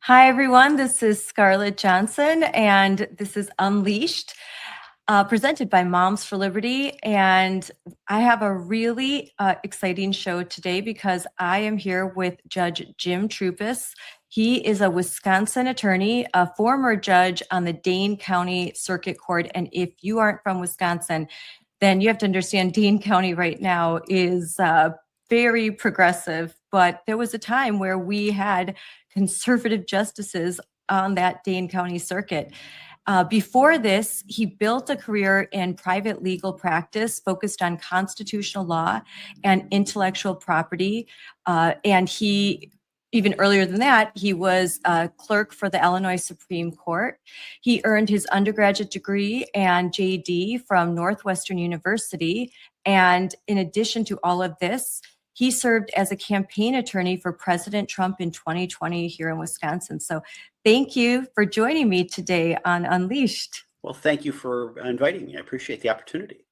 Hi, everyone. This is Scarlett Johnson, and this is Unleashed, presented by Moms for Liberty. And I have a really exciting show today because I am here with Judge Jim Troupis. He is a Wisconsin attorney, a former judge on the Dane County Circuit Court. And if you aren't from Wisconsin, then you have to understand Dane County right now is very progressive. But there was a time where we had conservative justices on that Dane County circuit. Before this, he built a career in private legal practice focused on constitutional law and intellectual property. And he, even earlier than that, he was a clerk for the Illinois Supreme Court. He earned his undergraduate degree and JD from Northwestern University. And in addition to all of this, he served as a campaign attorney for President Trump in 2020 here in Wisconsin. So thank you for joining me today on Unleashed. Well, thank you for inviting me. I appreciate the opportunity.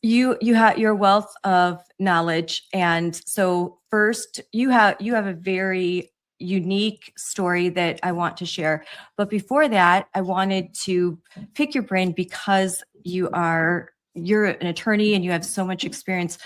You have your wealth of knowledge. And so first, you have a very unique story that I want to share. But before that, I wanted to pick your brain because you're an attorney and you have so much experience.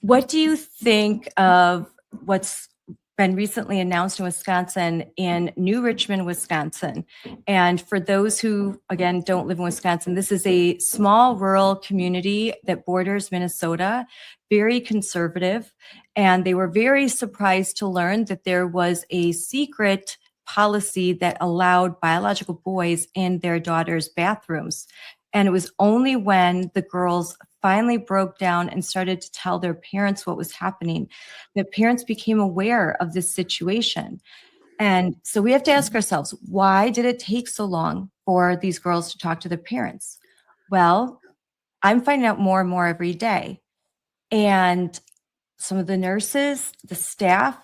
What do you think of what's been recently announced in Wisconsin in New Richmond, Wisconsin? And for those who, again, don't live in Wisconsin, this is a small rural community that borders Minnesota, very conservative. And they were very surprised to learn that there was a secret policy that allowed biological boys in their daughters' bathrooms. And it was only when the girls finally broke down and started to tell their parents what was happening that parents became aware of this situation. And so we have to ask ourselves, why did it take so long for these girls to talk to their parents? Well, I'm finding out more and more every day. And some of the nurses, the staff,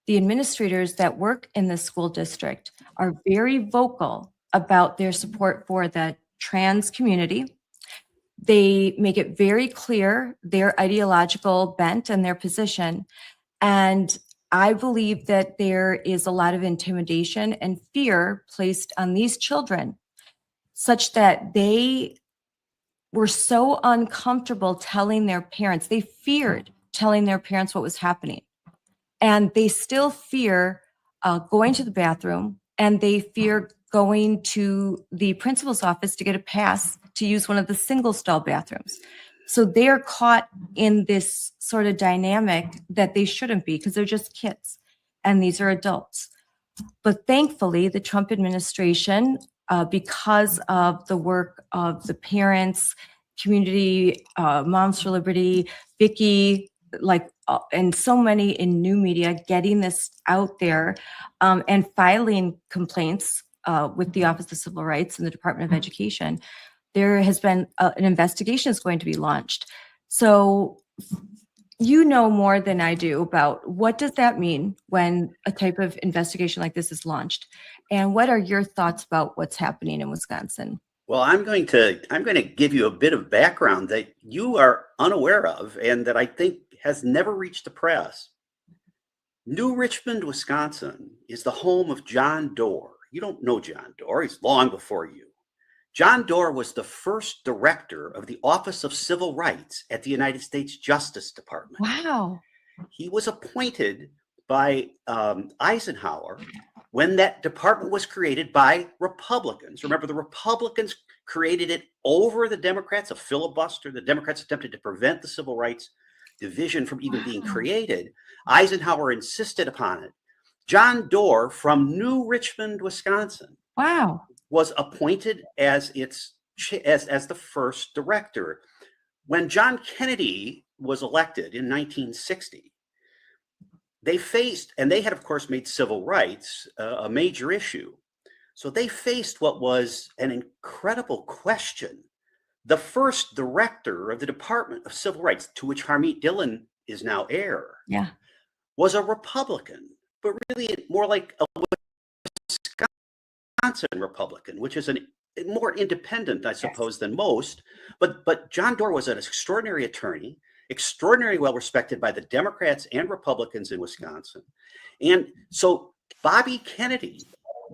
the administrators that work in the school district are very vocal about their support for the trans community. They make it very clear their ideological bent and their position. And I believe that there is a lot of intimidation and fear placed on these children, such that they were so uncomfortable telling their parents. They feared telling their parents what was happening. And they still fear going to the bathroom, and they fear going to the principal's office to get a pass to use one of the single stall bathrooms. So they're caught in this sort of dynamic that they shouldn't be because they're just kids and these are adults. But thankfully, the Trump administration, because of the work of the parents, community, Moms for Liberty, Vicki, and so many in new media getting this out there and filing complaints with the Office of Civil Rights and the Department of Education, there has been an investigation is going to be launched. So you know more than I do about what does that mean when a type of investigation like this is launched, and what are your thoughts about what's happening in Wisconsin? Well, I'm going to give you a bit of background that you are unaware of and that I think has never reached the press. New Richmond, Wisconsin is the home of John Doerr. You don't know John Doerr. He's long before you. John Doerr was the first director of the Office of Civil Rights at the United States Justice Department. Wow. He was appointed by Eisenhower when that department was created by Republicans. Remember, the Republicans created it over the Democrats, a filibuster. The Democrats attempted to prevent the Civil Rights Division from even being created. Eisenhower insisted upon it. John Doerr from New Richmond, Wisconsin, was appointed as the first director. When John Kennedy was elected in 1960, they had, of course, made civil rights a major issue. So they faced what was an incredible question. The first director of the Department of Civil Rights, to which Harmeet Dillon is now heir, was a Republican, but really more like a Wisconsin Republican, which is more independent, I suppose, than most. But John Doerr was an extraordinary attorney, extraordinarily well respected by the Democrats and Republicans in Wisconsin. And so Bobby Kennedy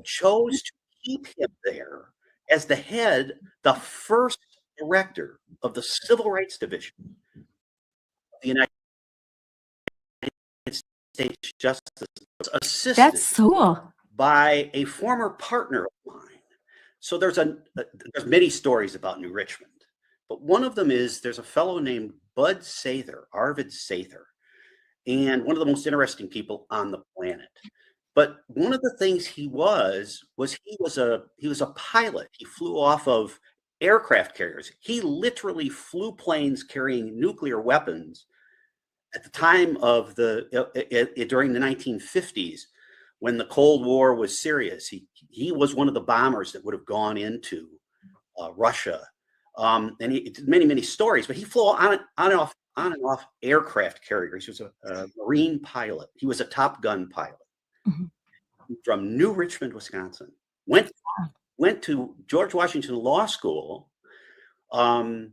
chose to keep him there as the first director of the Civil Rights Division of the United States Justice, was assisted That's so cool. by a former partner of mine. So there's many stories about New Richmond, but one of them is there's a fellow named Arvid Sather, and one of the most interesting people on the planet. But one of the things he was a pilot. He flew off of aircraft carriers. He literally flew planes carrying nuclear weapons at the time of during the 1950s, when the Cold War was serious. He was one of the bombers that would have gone into Russia, and he did many stories. But he flew on and off aircraft carriers. He was a Marine pilot. He was a Top Gun pilot. Mm-hmm. From New Richmond, Wisconsin. Went to George Washington Law School, and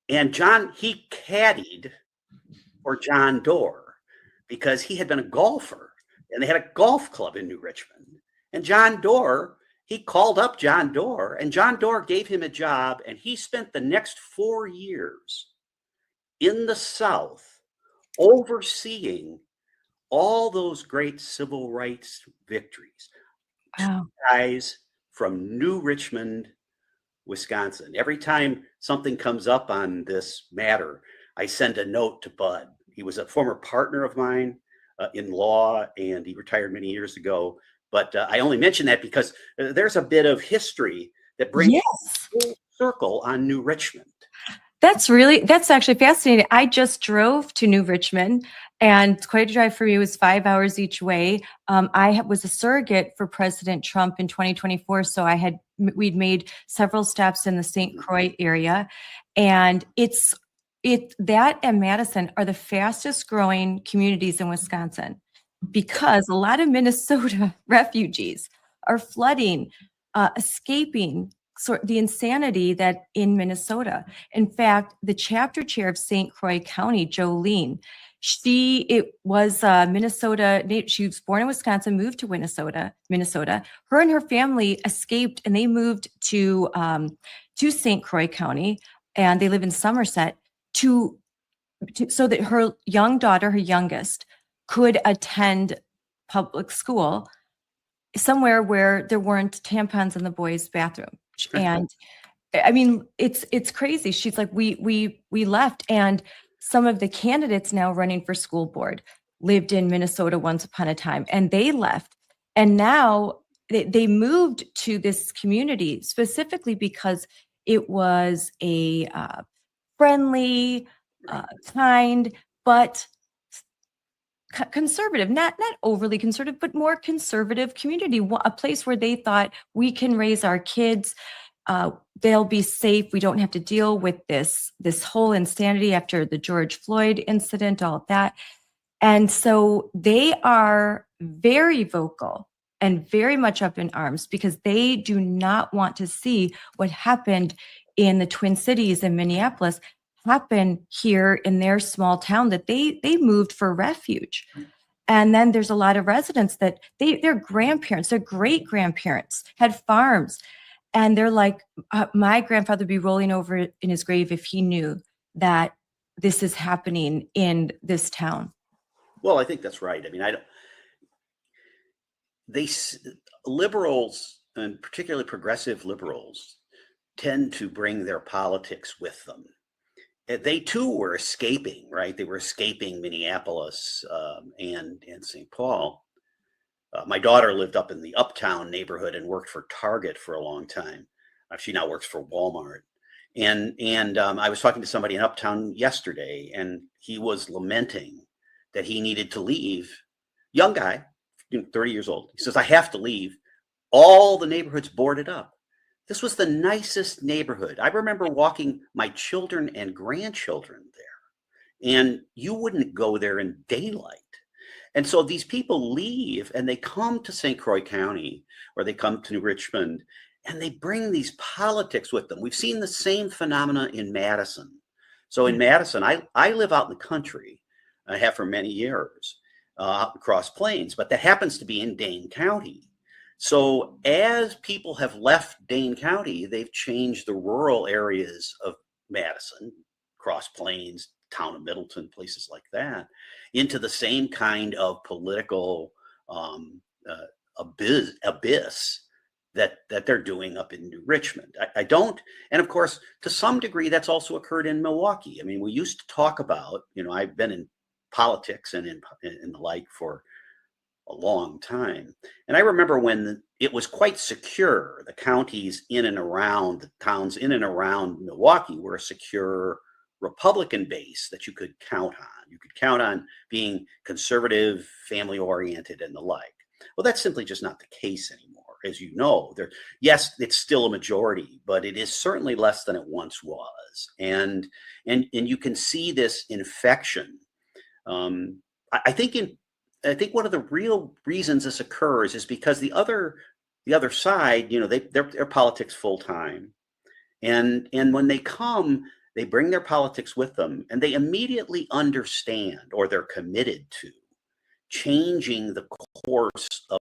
he caddied for John Doerr because he had been a golfer, and they had a golf club in New Richmond. And John Doerr, he called up John Doerr, and John Doerr gave him a job, and he spent the next 4 years in the South overseeing all those great civil rights victories. Wow. Two guys from New Richmond, Wisconsin. Every time something comes up on this matter, I send a note to Bud. He was a former partner of mine in law, and he retired many years ago. But I only mention that because there's a bit of history that brings full circle on New Richmond. That's actually fascinating. I just drove to New Richmond, and quite a drive for me. It was 5 hours each way. I was a surrogate for President Trump in 2024, so we'd made several stops in the St. Croix area, and that and Madison are the fastest growing communities in Wisconsin, because a lot of Minnesota refugees are flooding, escaping the insanity that in Minnesota. In fact, the chapter chair of St. Croix County, Jolene, she was Minnesota. She was born in Wisconsin, moved to Minnesota. Her and her family escaped, and they moved to St. Croix County, and they live in Somerset so that her young daughter, her youngest, could attend public school somewhere where there weren't tampons in the boys' bathroom. And I mean, it's crazy. She's like, we left, and some of the candidates now running for school board lived in Minnesota once upon a time, and they left, and now they moved to this community specifically because it was a friendly, kind, but conservative, not overly conservative, but more conservative community, a place where they thought we can raise our kids. They'll be safe. We don't have to deal with this whole insanity after the George Floyd incident, all of that. And so they are very vocal and very much up in arms because they do not want to see what happened in the Twin Cities in Minneapolis happen here in their small town, that they moved for refuge. And then there's a lot of residents that their grandparents, their great grandparents had farms. And they're like, my grandfather would be rolling over in his grave if he knew that this is happening in this town. Well, I think that's right. I mean, liberals, and particularly progressive liberals, tend to bring their politics with them. They too were escaping, right? They were escaping Minneapolis and St. Paul. My daughter lived up in the Uptown neighborhood and worked for Target for a long time. She now works for Walmart. And I was talking to somebody in Uptown yesterday, and he was lamenting that he needed to leave. Young guy, 30 years old. He says, I have to leave. All the neighborhood's boarded up. This was the nicest neighborhood. I remember walking my children and grandchildren there, and you wouldn't go there in daylight. And so these people leave, and they come to St. Croix County, or they come to New Richmond, and they bring these politics with them. We've seen the same phenomena in Madison. So in Madison, I live out in the country. I have for many years. Cross Plains, but that happens to be in Dane County. So as people have left Dane County, they've changed the rural areas of Madison, Cross Plains, town of Middleton, places like that, into the same kind of political abyss that they're doing up in New Richmond. I don't, and of course, to some degree, that's also occurred in Milwaukee. I mean, we used to talk about, I've been in politics and in the like for a long time. And I remember when it was quite secure, the counties in and around, the towns in and around Milwaukee were a secure Republican base that you could count on. You could count on being conservative, family oriented, and the like. Well, that's simply just not the case anymore. As you know, yes, it's still a majority, but it is certainly less than it once was. And you can see this infection. I think one of the real reasons this occurs is because the other side, they're politics full time, and when they come, they bring their politics with them, and they immediately understand, or they're committed to, changing the course of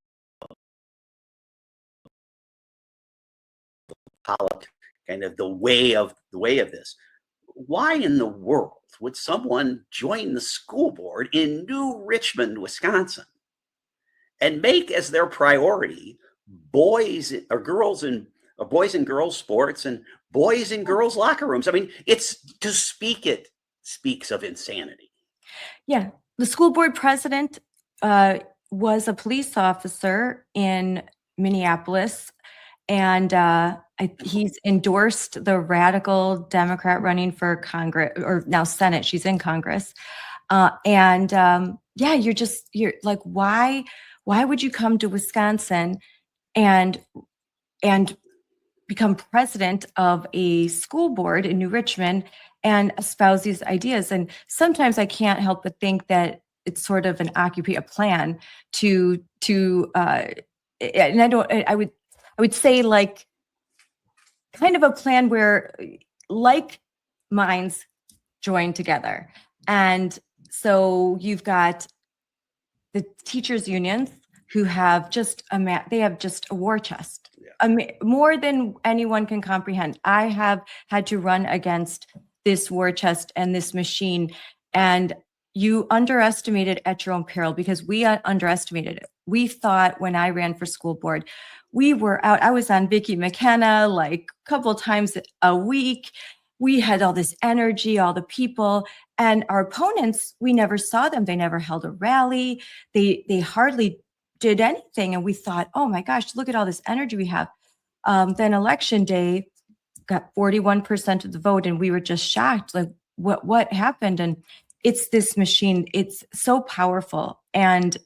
politics, kind of the way of this. Why in the world would someone join the school board in New Richmond, Wisconsin, and make as their priority boys and girls sports and boys and girls locker rooms? I mean, it speaks of insanity. Yeah. The school board president was a police officer in Minneapolis, and he's endorsed the radical Democrat running for Congress, or now Senate. She's in Congress. You're like, why would you come to Wisconsin and become president of a school board in New Richmond and espouse these ideas? And sometimes I can't help but think that it's sort of a plan I would say, like, kind of a plan where like minds join together. And so you've got the teachers unions who have just a war chest, more than anyone can comprehend. I have had to run against this war chest and this machine, and you underestimate it at your own peril, because we underestimated it. We thought, when I ran for school board, we were out. I was on Vicki McKenna like a couple of times a week. We had all this energy, all the people, and our opponents, we never saw them. They never held a rally. They hardly did anything. And we thought, oh my gosh, look at all this energy we have. Then election day got 41% of the vote, and we were just shocked. Like, what happened? And it's this machine. It's so powerful, and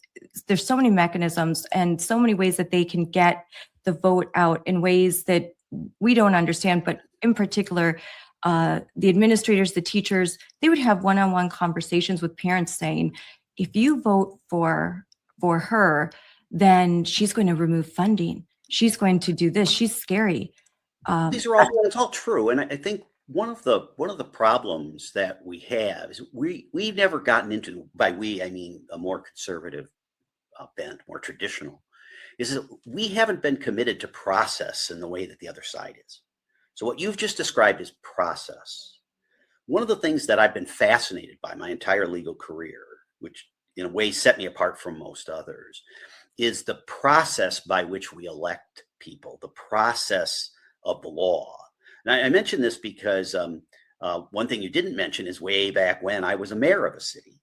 there's so many mechanisms and so many ways that they can get the vote out in ways that we don't understand. But in particular, the administrators, the teachers, they would have one-on-one conversations with parents saying, if you vote for her, then she's going to remove funding. She's going to do this. She's scary. It's all true. And I think one of the problems that we have is we've never gotten into, by we, I mean a more conservative bent, more traditional, is that we haven't been committed to process in the way that the other side is. So what you've just described is process. One of the things that I've been fascinated by my entire legal career, which in a way set me apart from most others, is the process by which we elect people, the process of the law. And I mention this because one thing you didn't mention is way back when I was a mayor of a city.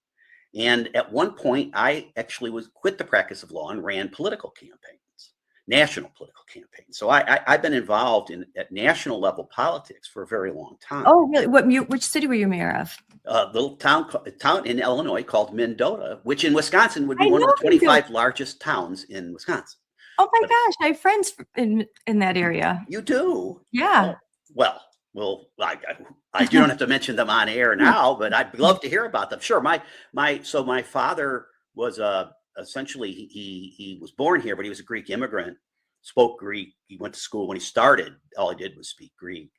And at one point, I actually quit the practice of law and ran political campaigns, national political campaigns. So I've been involved at national level politics for a very long time. Oh, really? Which city were you mayor of? A little town in Illinois called Mendota, which in Wisconsin would be one of the 25 largest towns in Wisconsin. Oh my gosh, I have friends in that area. You do? Yeah. Well, you don't have to mention them on air now, but I'd love to hear about them. Sure. My father was essentially he was born here, but he was a Greek immigrant, spoke Greek. He went to school. When he started, all he did was speak Greek.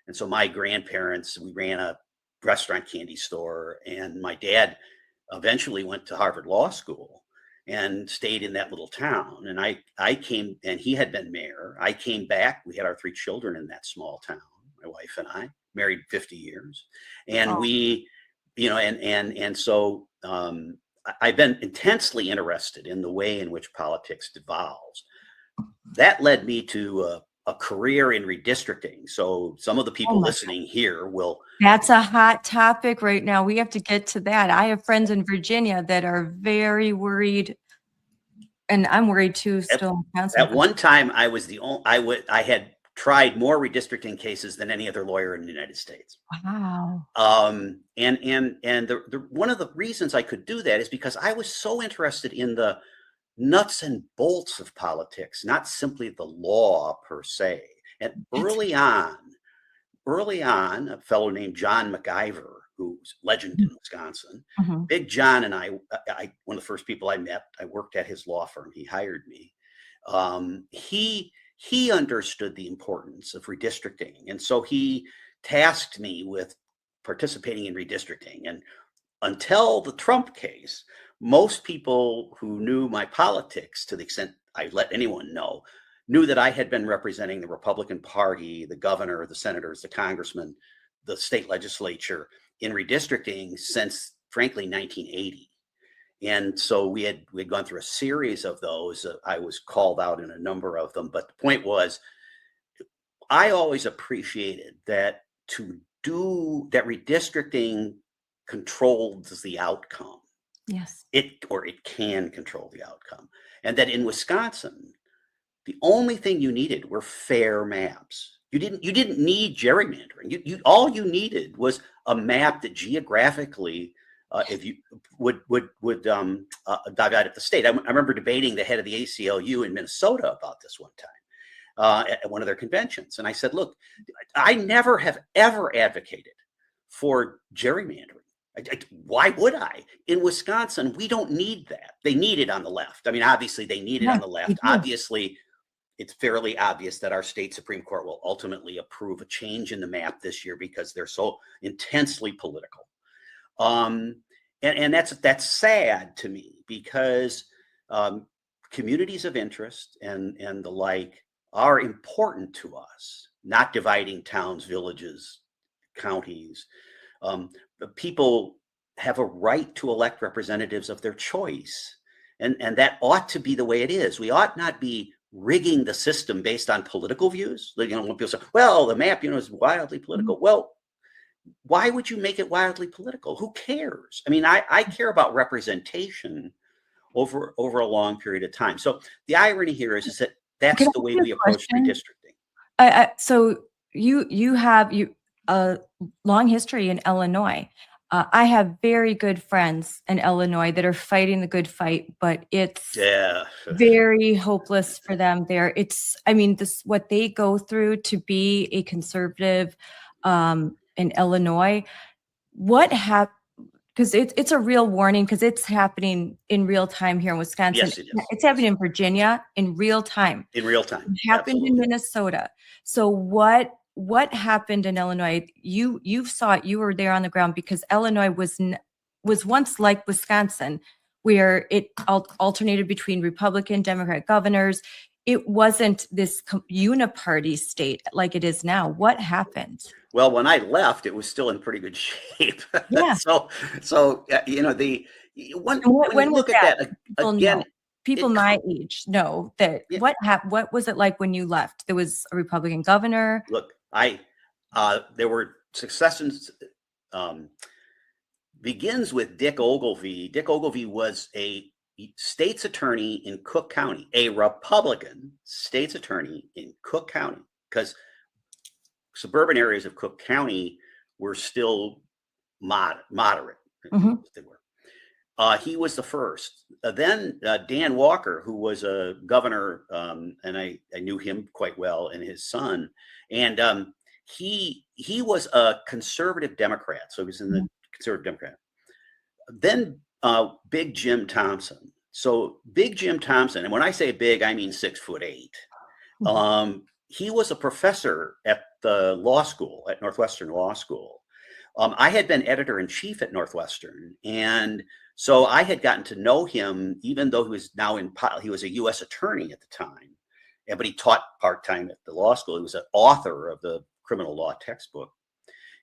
And so my grandparents, we ran a restaurant, candy store, and my dad eventually went to Harvard Law School. and stayed in that little town. And I came, and he had been mayor. I came back. We had our 3 children in that small town, my wife and I, married 50 years. And Oh. we, and so I've been intensely interested in the way in which politics devolves. That led me to a career in redistricting. So some of the people listening here will. That's a hot topic right now. We have to get to that. I have friends in Virginia that are very worried, and I'm worried too. Still in Wisconsin. At one time, I was the only. I had tried more redistricting cases than any other lawyer in the United States. Wow. And the one of the reasons I could do that is because I was so interested in the nuts and bolts of politics, not simply the law per se. And early on, a fellow named John MacIver, who's legend in Wisconsin, Big John and I, one of the first people I met, I worked at his law firm. He hired me. He understood the importance of redistricting. And so he tasked me with participating in redistricting. And until the Trump case, most people who knew my politics, to the extent I let anyone know, knew that I had been representing the Republican Party, the governor, the senators, the congressmen, the state legislature in redistricting since, frankly, 1980. And so we'd gone through a series of those. I was called out in a number of them. But the point was, I always appreciated that redistricting controls the outcome. Yes. It can control the outcome. And that in Wisconsin, the only thing you needed were fair maps. You didn't need gerrymandering. All you needed was a map that geographically, if you would divide up the state. I remember debating the head of the ACLU in Minnesota about this one time at one of their conventions, and I said, "Look, I never have ever advocated for gerrymandering. Why would I? In Wisconsin, we don't need that. They need it on the left. I mean, obviously, they need it on the left. Obviously, it's fairly obvious that our state Supreme Court will ultimately approve a change in the map this year because they're so intensely political. And that's sad to me because communities of interest and the like are important to us, not dividing towns, villages, counties. People have a right to elect representatives of their choice. And that ought to be the way it is. We ought not be rigging the system based on political views. When people say, well, the map, is wildly political. Well, why would you make it wildly political? Who cares? I mean, I care about representation over a long period of time. So the irony here is that that's the way we approach redistricting. So you have a long history in Illinois. I have very good friends in Illinois that are fighting the good fight, but it's very hopeless for them there. What they go through to be a conservative in Illinois, because it's a real warning, because it's happening in real time here in Wisconsin. Yes, it is. It's happening in Virginia in real time. In real time. It happened in Minnesota. So what happened in Illinois? You saw it. You were there on the ground, because Illinois was once like Wisconsin, where it alternated between Republican, Democrat governors. It wasn't this uniparty state like it is now. What happened? Well, when I left, it was still in pretty good shape. Yeah. So when you look at that again, people my age know that. Yeah. What was it like when you left? There was a Republican governor. Look, there were successions. Begins with Dick Ogilvie. Dick Ogilvie was a state's attorney in Cook County, a Republican state's attorney in Cook County, because suburban areas of Cook County were still moderate. They were. He was the first. Then Dan Walker, who was a governor, and I knew him quite well, and his son, and he was a conservative Democrat, so he was in the conservative Democrat. Then Big Jim Thompson. So Big Jim Thompson, and when I say big, I mean 6'8". He was a professor at the law school, at Northwestern Law School. I had been editor-in-chief at Northwestern, and so I had gotten to know him, even though he was he was a U.S. attorney at the time, but he taught part-time at the law school. He was an author of the criminal law textbook.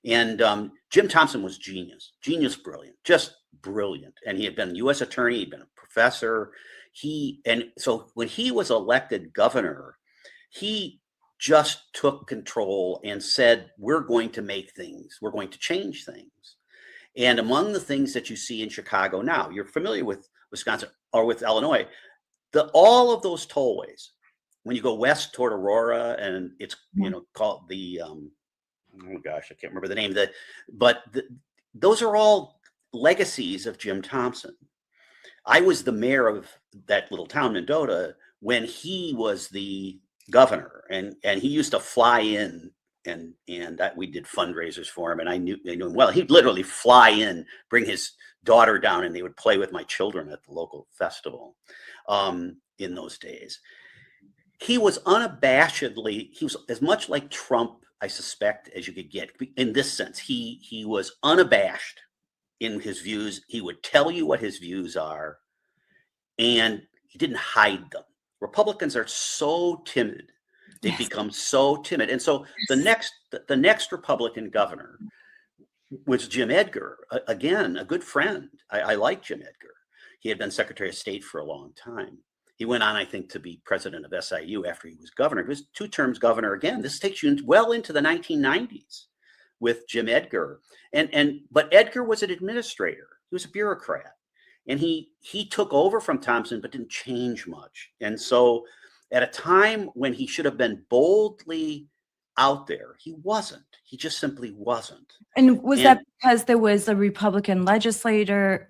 And Jim Thompson was genius, brilliant, just brilliant. And he had been a U.S. attorney, he'd been a professor. So when he was elected governor, he just took control and said, we're going to change things. And among the things that you see in Chicago now, you're familiar with Wisconsin or with Illinois, all of those tollways, when you go west toward Aurora, and it's, called the, oh gosh, I can't remember the name of those are all legacies of Jim Thompson. I was the mayor of that little town, Mendota, when he was the governor, and he used to fly in, and we did fundraisers for him, and I knew him well. He'd literally fly in, bring his daughter down, and they would play with my children at the local festival in those days. He was as much like Trump, I suspect, as you could get, in this sense. He was unabashed in his views. He would tell you what his views are, and he didn't hide them. Republicans are so timid. They've become so timid. And so the next Republican governor was Jim Edgar. Again, a good friend. I like Jim Edgar. He had been Secretary of State for a long time. He went on, I think, to be president of SIU after he was governor. He was 2 terms governor again. This takes you well into the 1990s with Jim Edgar. But Edgar was an administrator. He was a bureaucrat. And he took over from Thompson, but didn't change much. And so at a time when he should have been boldly out there, he wasn't. He just simply wasn't. And that because there was a Republican legislature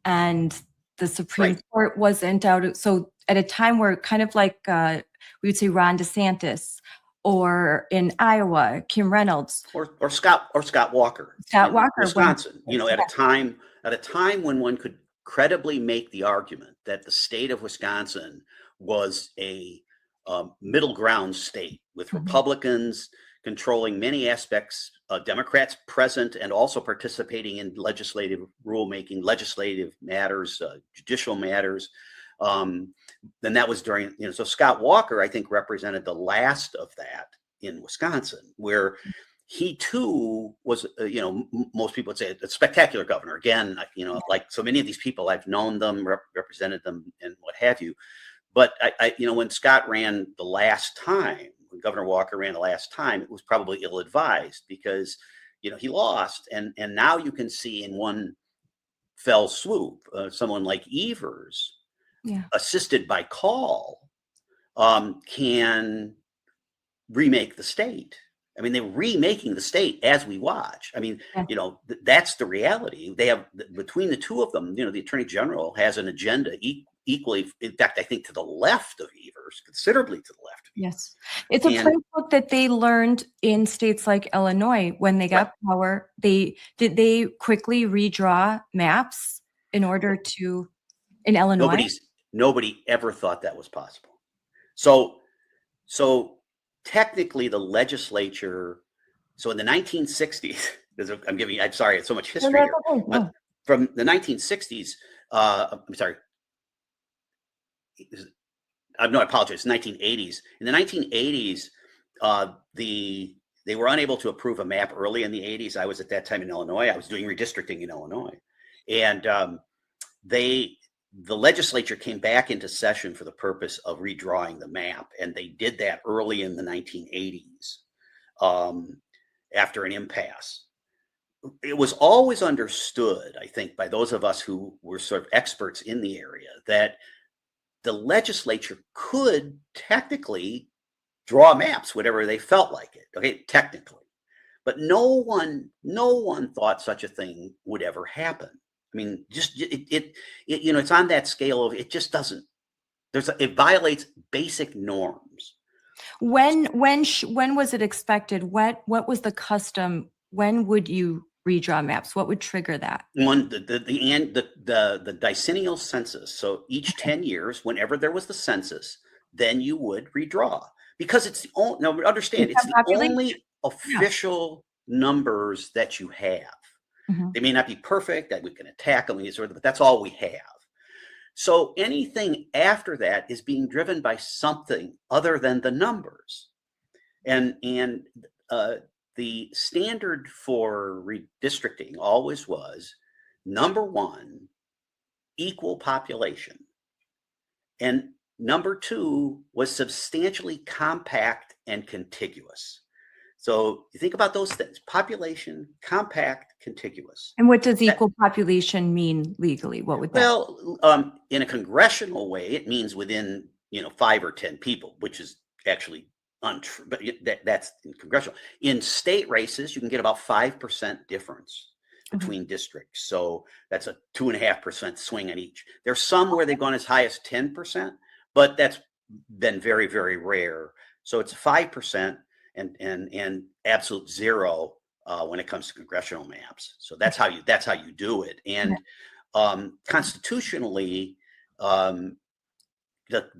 and the Supreme Court wasn't out? So at a time where kind of like we would say Ron DeSantis, or in Iowa, Kim Reynolds, or Scott Walker, Wisconsin. At a time when one could credibly make the argument that the state of Wisconsin was a middle ground state with Republicans controlling many aspects, Democrats present and also participating in legislative rulemaking, legislative matters, judicial matters. Then that was during, so Scott Walker, I think, represented the last of that in Wisconsin, where he too was, most people would say a spectacular governor. Again, like so many of these people, I've known them, represented them, and what have you. But when Scott ran the last time, when Governor Walker ran the last time, it was probably ill-advised because, he lost. And now you can see in one fell swoop, someone like Evers, assisted by Call, can remake the state. I mean, they're remaking the state as we watch. I mean, that's the reality. They have, between the two of them, the Attorney General has an agenda equally, in fact, I think to the left of Evers, considerably to the left. Yes. It's a playbook that they learned in states like Illinois when they got power. Did they quickly redraw maps in order to, in Illinois? Nobody ever thought that was possible. So technically the legislature, so in the 1960s, I'm sorry, it's so much history here. But from the 1960s, I'm sorry. No, I apologize. 1980s. In the 1980s, they were unable to approve a map early in the 80s. I was at that time in Illinois. I was doing redistricting in Illinois, and the legislature came back into session for the purpose of redrawing the map, and they did that early in the 1980s after an impasse. It was always understood, I think, by those of us who were sort of experts in the area, that the legislature could technically draw maps whenever they felt like it. Okay, technically, but no one thought such a thing would ever happen. I mean, just it's on that scale of it just doesn't. It violates basic norms. When was it expected? What was the custom? When would you redraw maps? What would trigger that? The decennial census. So each 10 years, whenever there was the census, then you would redraw, because it's the only. Now understand, it's the only official numbers that you have. Mhm. They may not be perfect, that we can attack them, but that's all we have. So anything after that is being driven by something other than the numbers. And the standard for redistricting always was, number one, equal population. And number two was substantially compact and contiguous. So you think about those things: population, compact, contiguous. And what does equal population mean legally? What would that? Well, in a congressional way, it means within 5 or 10 people, which is actually untrue. But that's in congressional. In state races, you can get about 5% difference between districts. So that's a 2.5% swing on each. There's some where they've gone as high as 10%, but that's been very, very rare. So it's 5% and absolute zero when it comes to congressional maps. So that's how you do it. And constitutionally, the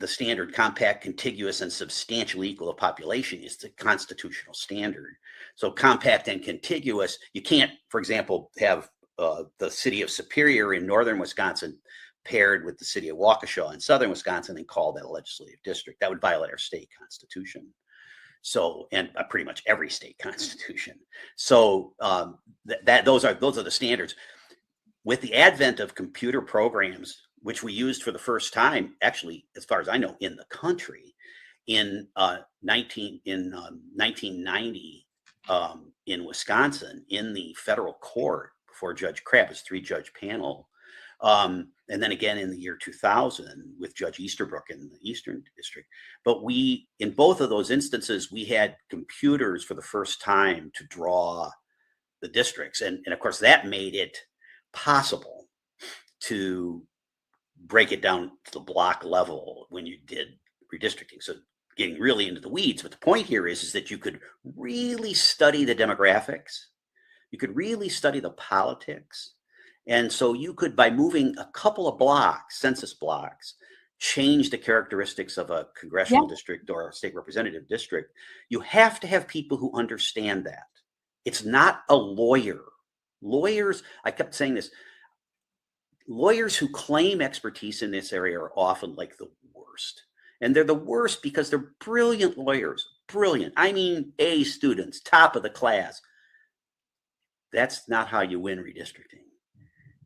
standard compact, contiguous, and substantially equal to population is the constitutional standard. So compact and contiguous, you can't, for example, have the city of Superior in northern Wisconsin paired with the city of Waukesha in southern Wisconsin and call that a legislative district. That would violate our state constitution. So, and pretty much every state constitution. So those are the standards. With the advent of computer programs, which we used for the first time, actually, as far as I know, in the country, in 1990, in Wisconsin, in the federal court before Judge Troupis, 3-judge panel, and then again in the year 2000 with Judge Easterbrook in the Eastern District. But in both of those instances, we had computers for the first time to draw the districts. And of course, that made it possible to break it down to the block level when you did redistricting. So getting really into the weeds, but the point here is that you could really study the demographics. You could really study the politics. And so you could, by moving a couple of blocks, census blocks, change the characteristics of a congressional district or a state representative district. You have to have people who understand that. It's not a lawyer. Lawyers, I kept saying this, lawyers who claim expertise in this area are often like the worst. And they're the worst because they're brilliant lawyers, brilliant. I mean, A students, top of the class. That's not how you win redistricting.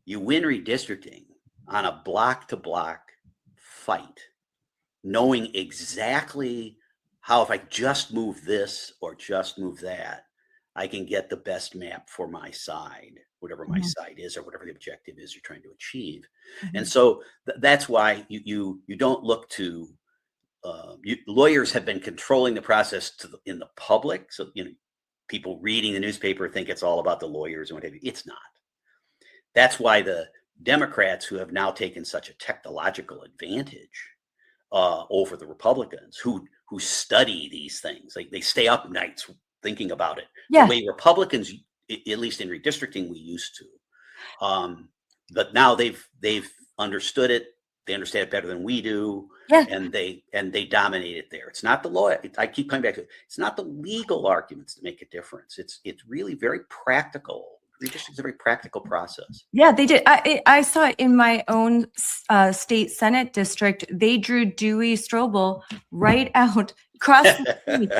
You win redistricting on a block-to-block fight, knowing exactly how, if I just move this or just move that, I can get the best map for my side, whatever my side is or whatever the objective is you're trying to achieve. And so that's why you don't look to lawyers have been controlling the process in the public. So people reading the newspaper think it's all about the lawyers and what have you. It's not. That's why the Democrats, who have now taken such a technological advantage over the Republicans, who study these things, like they stay up nights thinking about it. The way Republicans, at least in redistricting, we used to. But now they've understood it. They understand it better than we do. And they dominate it there. It's not the law. I keep coming back to it. It's not the legal arguments that make a difference. It's really very practical. Redistricting is a very practical process. Yeah, they did. I saw it in my own state Senate district. They drew Dewey Strobel right out across the street.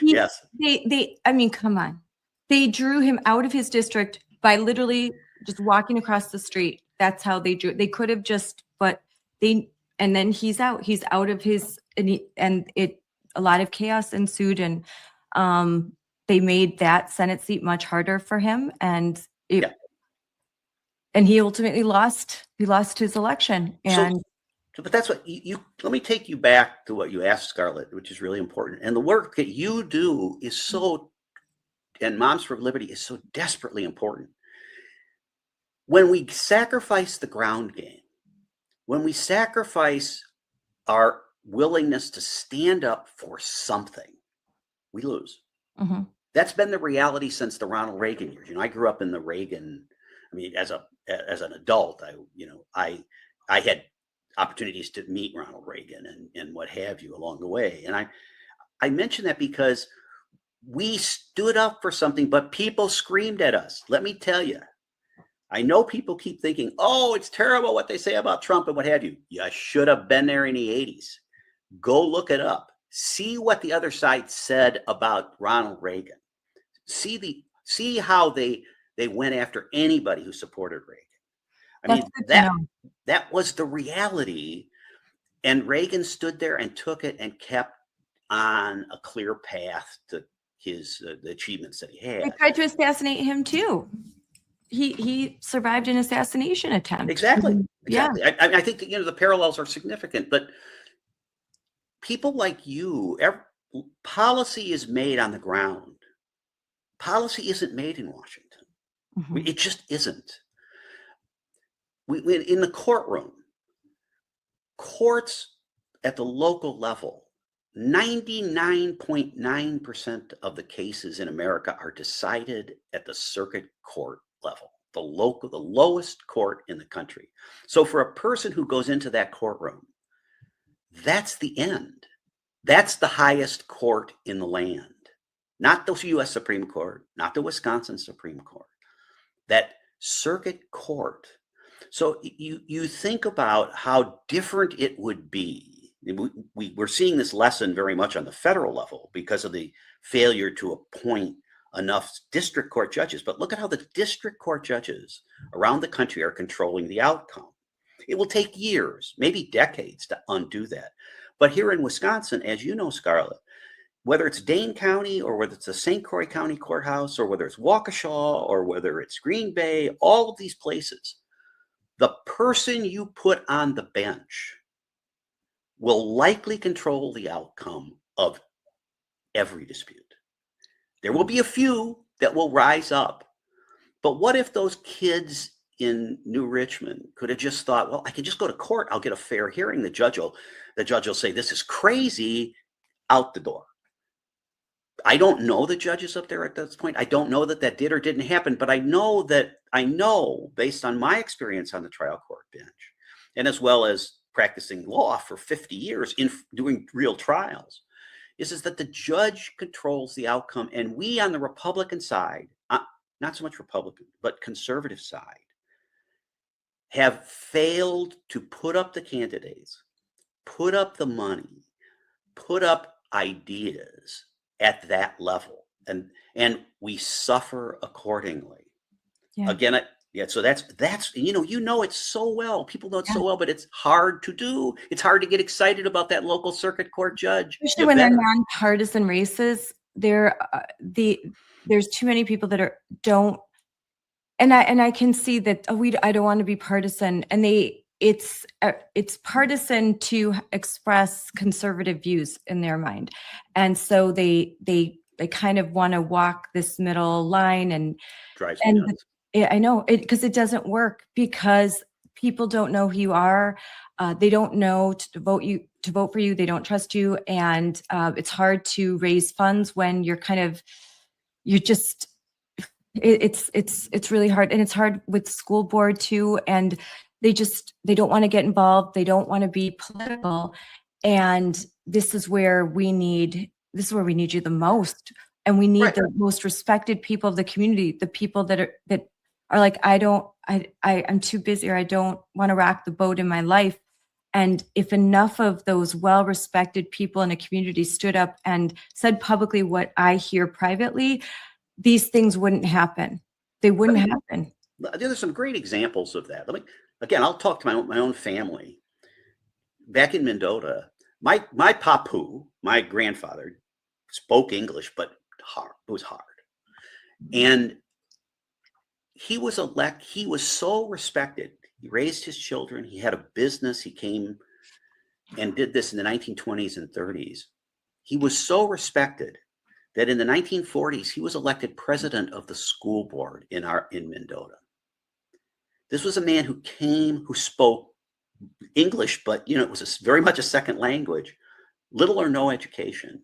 Yes. I mean, come on. They drew him out of his district by literally just walking across the street. That's how they drew it. They could have and then he's out. He's out of his, a lot of chaos ensued, and they made that Senate seat much harder for him, and he ultimately lost. He lost his election. And but that's what let me take you back to what you asked, Scarlett, which is really important. And the work that you do is and Moms for Liberty is so desperately important. When we sacrifice the ground game, when we sacrifice our willingness to stand up for something, we lose. That's been the reality since the Ronald Reagan years. I grew up in the Reagan. I mean, as an adult, I had opportunities to meet Ronald Reagan and what have you along the way. And I mention that because we stood up for something, but people screamed at us. Let me tell you, I know people keep thinking, oh, it's terrible what they say about Trump and what have you. You should have been there in the 80s. Go look it up. See what the other side said about Ronald Reagan. See how they went after anybody who supported Reagan. I That's mean, good to know. that was the reality. And Reagan stood there and took it and kept on a clear path to his the achievements that he They had. tried to assassinate him too. He survived an assassination attempt. Exactly. Yeah. I think that, the parallels are significant, but people like you, policy is made on the ground. Policy isn't made in Washington. Mhm. It just isn't. We in the courtroom, courts at the local level, 99.9% of the cases in America are decided at the circuit court level, the lowest court in the country. So for a person who goes into that courtroom, that's the end. That's the highest court in the land. Not the U.S. Supreme Court, not the Wisconsin Supreme Court, that circuit court. So you think about how different it would be. We're seeing this lesson very much on the federal level because of the failure to appoint enough district court judges. But look at how the district court judges around the country are controlling the outcome. It will take years, maybe decades, to undo that. But here in Wisconsin, as you know, Scarlett, whether it's Dane County or whether it's the St. Croix County Courthouse or whether it's Waukesha or whether it's Green Bay, all of these places, the person you put on the bench will likely control the outcome of every dispute. There will be a few that will rise up. But what if those kids in New Richmond could have just thought, well, I can just go to court. I'll get a fair hearing. The judge will say, this is crazy, out the door. I don't know the judges up there at this point. I don't know that did or didn't happen, but I know based on my experience on the trial court bench, and as well as practicing law for 50 years in doing real trials, is that the judge controls the outcome. And we on the Republican side, not so much Republican, but conservative side, have failed to put up the candidates, put up the money, put up ideas at that level, and we suffer accordingly. Yeah. Again, so that's it so well. People know it so well, but it's hard to do. It's hard to get excited about that local circuit court judge, especially when they're nonpartisan races. There's too many people that don't, and I can see that. I don't want to be partisan, and it's partisan to express conservative views in their mind, and so they kind of want to walk this middle line, and drives me nuts. I know it, because it doesn't work, because people don't know who you are. They don't know to vote for you. They don't trust you, and it's hard to raise funds when it's really hard, and it's hard with school board too. And they don't want to get involved. They don't want to be political. And this is where we need you the most. And we need the most respected people of the community, the people that are like, I'm too busy, or I don't want to rock the boat in my life. And if enough of those well-respected people in a community stood up and said publicly what I hear privately, these things wouldn't happen. They wouldn't happen. There's some great examples of that. I'll talk to my own family. Back in Mendota, my papu, my grandfather, spoke English, but it was hard. And he was so respected. He raised his children. He had a business. He came and did this in the 1920s and 30s. He was so respected that in the 1940s, he was elected president of the school board in Mendota. This was a man who spoke English, but it was very much a second language, little or no education,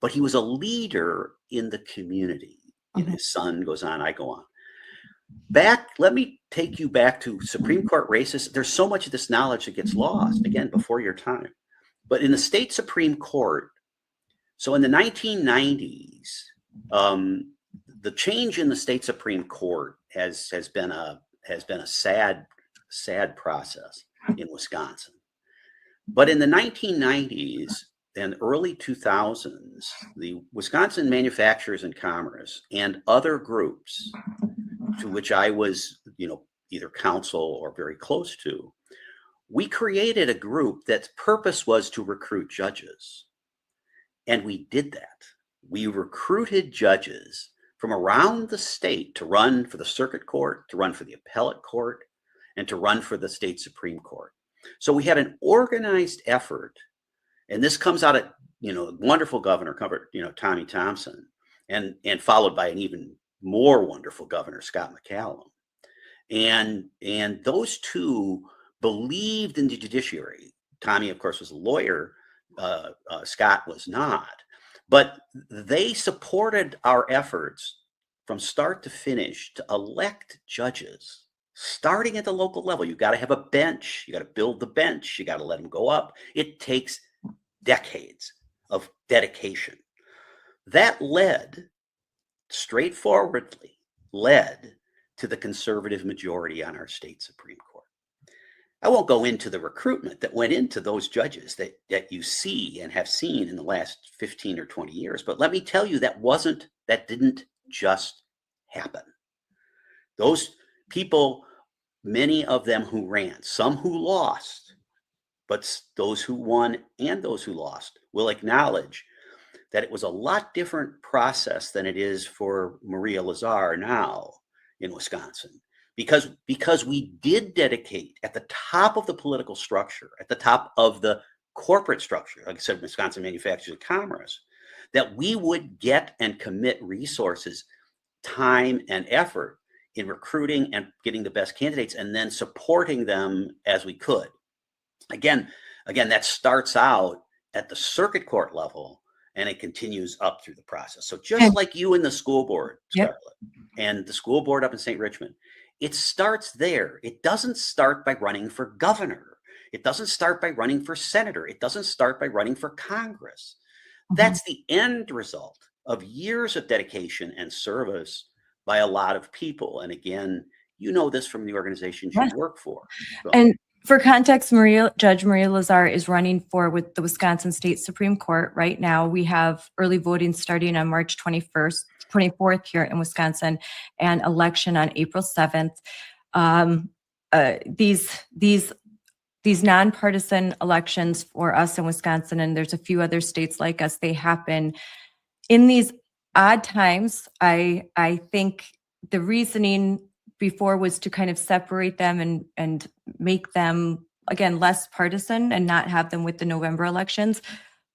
but he was a leader in the community. His son goes on, I go on. Let me take you back to Supreme Court races. There's so much of this knowledge that gets lost, again, before your time. But in the state Supreme Court, so in the 1990s, The change in the state Supreme Court has been a sad process in Wisconsin. But in the 1990s and early 2000s, the Wisconsin Manufacturers and Commerce and other groups to which I was, either counsel or very close to, we created a group that's purpose was to recruit judges. And we did that. We recruited judges from around the state to run for the circuit court, to run for the appellate court, and to run for the state Supreme Court. So we had an organized effort, and this comes out of, a wonderful governor, Tommy Thompson, and followed by an even more wonderful governor, Scott McCallum. And those two believed in the judiciary. Tommy, of course, was a lawyer. Scott was not. But they supported our efforts from start to finish to elect judges, starting at the local level. You got to have a bench. You got to build the bench. You got to let them go up. It takes decades of dedication. That straightforwardly led to the conservative majority on our state Supreme Court. I won't go into the recruitment that went into those judges that you see and have seen in the last 15 or 20 years. But let me tell you, that didn't just happen. Those people, many of them who ran, some who lost, but those who won and those who lost will acknowledge that it was a lot different process than it is for Maria Lazar now in Wisconsin. Because we did dedicate at the top of the political structure, at the top of the corporate structure, like I said, Wisconsin Manufacturers and Commerce, that we would get and commit resources, time, and effort in recruiting and getting the best candidates and then supporting them as we could. Again, that starts out at the circuit court level and it continues up through the process. So just like you in the school board, Scarlett, and the school board up in St. Richmond, it starts there. It doesn't start by running for governor. It doesn't start by running for senator. It doesn't start by running for Congress. That's the end result of years of dedication and service by a lot of people. And again, you know this from the organizations you work for. So. And for context, Judge Maria Lazar is running with the Wisconsin State Supreme Court right now. We have early voting starting on March 24th here in Wisconsin, and election on April 7th. These nonpartisan elections for us in Wisconsin, and there's a few other states like us, they happen in these odd times. I think the reasoning before was to kind of separate them and make them, again, less partisan and not have them with the November elections.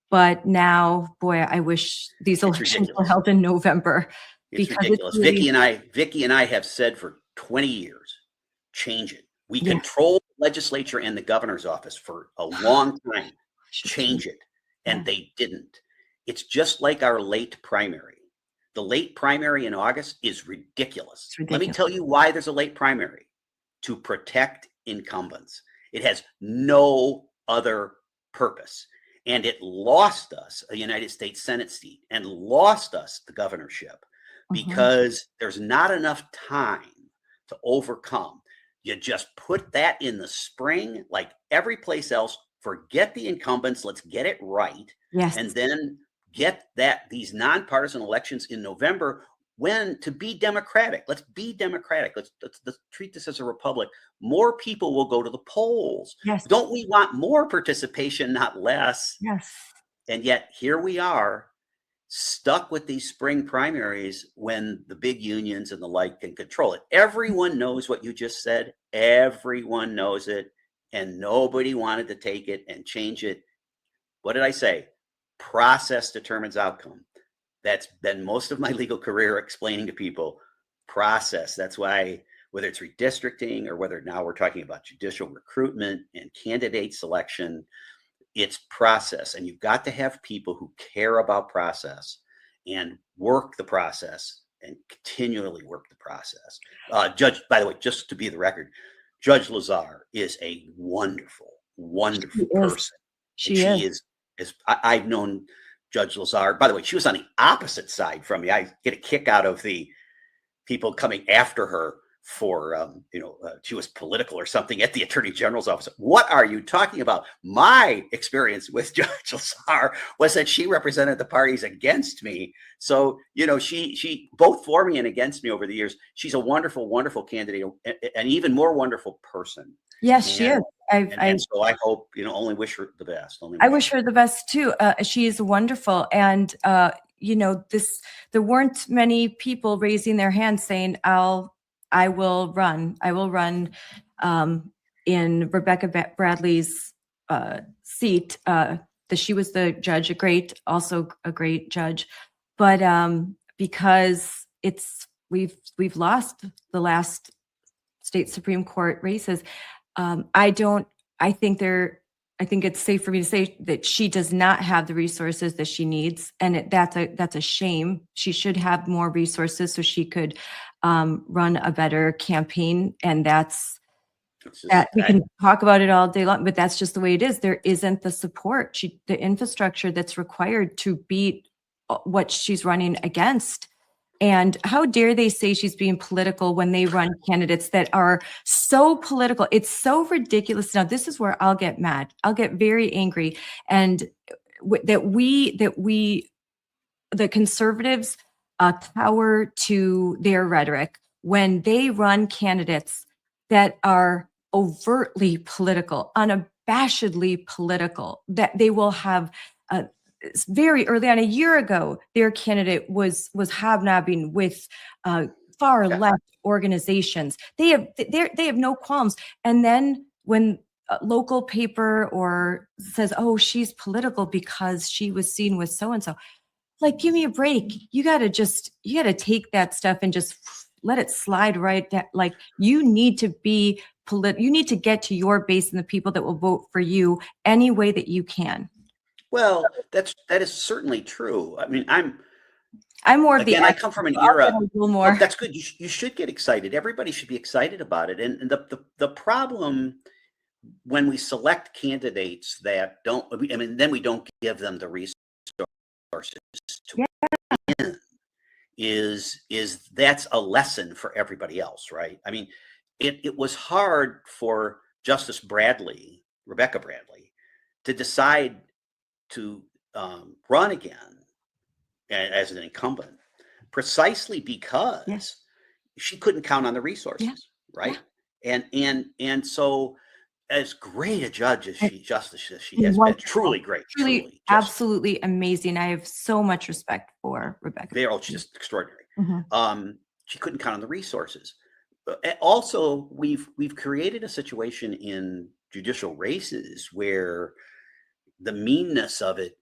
But now, boy, I wish these elections were held in November. It's ridiculous. Vicki and I have said for 20 years, change it. We control the legislature and the governor's office for a long time. Change it. And they didn't. It's just like our late primary. The late primary in August is ridiculous. Let me tell you why there's a late primary. To protect incumbents. It has no other purpose. And it lost us a United States Senate seat and lost us the governorship because there's not enough time to overcome. You just put that in the spring, like every place else, forget the incumbents, let's get it right. Yes. And then get these nonpartisan elections in November to be democratic. Let's be democratic. Let's treat this as a republic. More people will go to the polls. Yes. Don't we want more participation, not less? Yes. And yet here we are, stuck with these spring primaries when the big unions and the like can control it. Everyone knows what you just said. Everyone knows it. And nobody wanted to take it and change it. What did I say? Process determines outcome. That's been most of my legal career, explaining to people process. That's why, whether it's redistricting or whether now we're talking about judicial recruitment and candidate selection, it's process. And you've got to have people who care about process and work the process and continually work the process. Judge, by the way, just to be the record, Judge Lazar is a wonderful, wonderful person. She is. I've known Judge Lazar. By the way, she was on the opposite side from me. I get a kick out of the people coming after her for, she was political or something at the Attorney General's office. What are you talking about? My experience with Judge Lazar was that she represented the parties against me. So, she both for me and against me over the years. She's a wonderful, wonderful candidate, an even more wonderful person. Yes, she is. And so I hope, only wish her the best. I wish her the best too. She is wonderful. And, there weren't many people raising their hands saying, I will run in Rebecca Bradley's seat. She was the judge, also a great judge, but because we've lost the last state Supreme Court races. I think it's safe for me to say that she does not have the resources that she needs, and that's a shame. She should have more resources so she could run a better campaign, and we can talk about it all day long, but that's just the way it is. There isn't the support, the infrastructure that's required to beat what she's running against. And how dare they say she's being political when they run candidates that are so political? It's so ridiculous. Now, this is where I'll get mad. I'll get very angry. And the conservatives cower to their rhetoric when they run candidates that are overtly political, unabashedly political, that they will have very early on, a year ago, their candidate was hobnobbing with far left organizations. They have no qualms. And then when a local paper or says, "Oh, she's political because she was seen with so and so," like, give me a break. You got to take that stuff and just let it slide right down. Like, you need to be you need to get to your base and the people that will vote for you any way that you can. Well, that is certainly true. I mean, I'm more of I come from an era. More. That's good. You should get excited. Everybody should be excited about it. And the problem when we select candidates that don't, then we don't give them the resources to win, is that's a lesson for everybody else, right? I mean, it was hard for Justice Rebecca Bradley, to decide to run again as an incumbent, precisely because she couldn't count on the resources, right? And so, as great a judge as she has been, truly great, truly absolutely amazing. I have so much respect for Rebecca. They're all just extraordinary. She couldn't count on the resources. Also, we've created a situation in judicial races where the meanness of it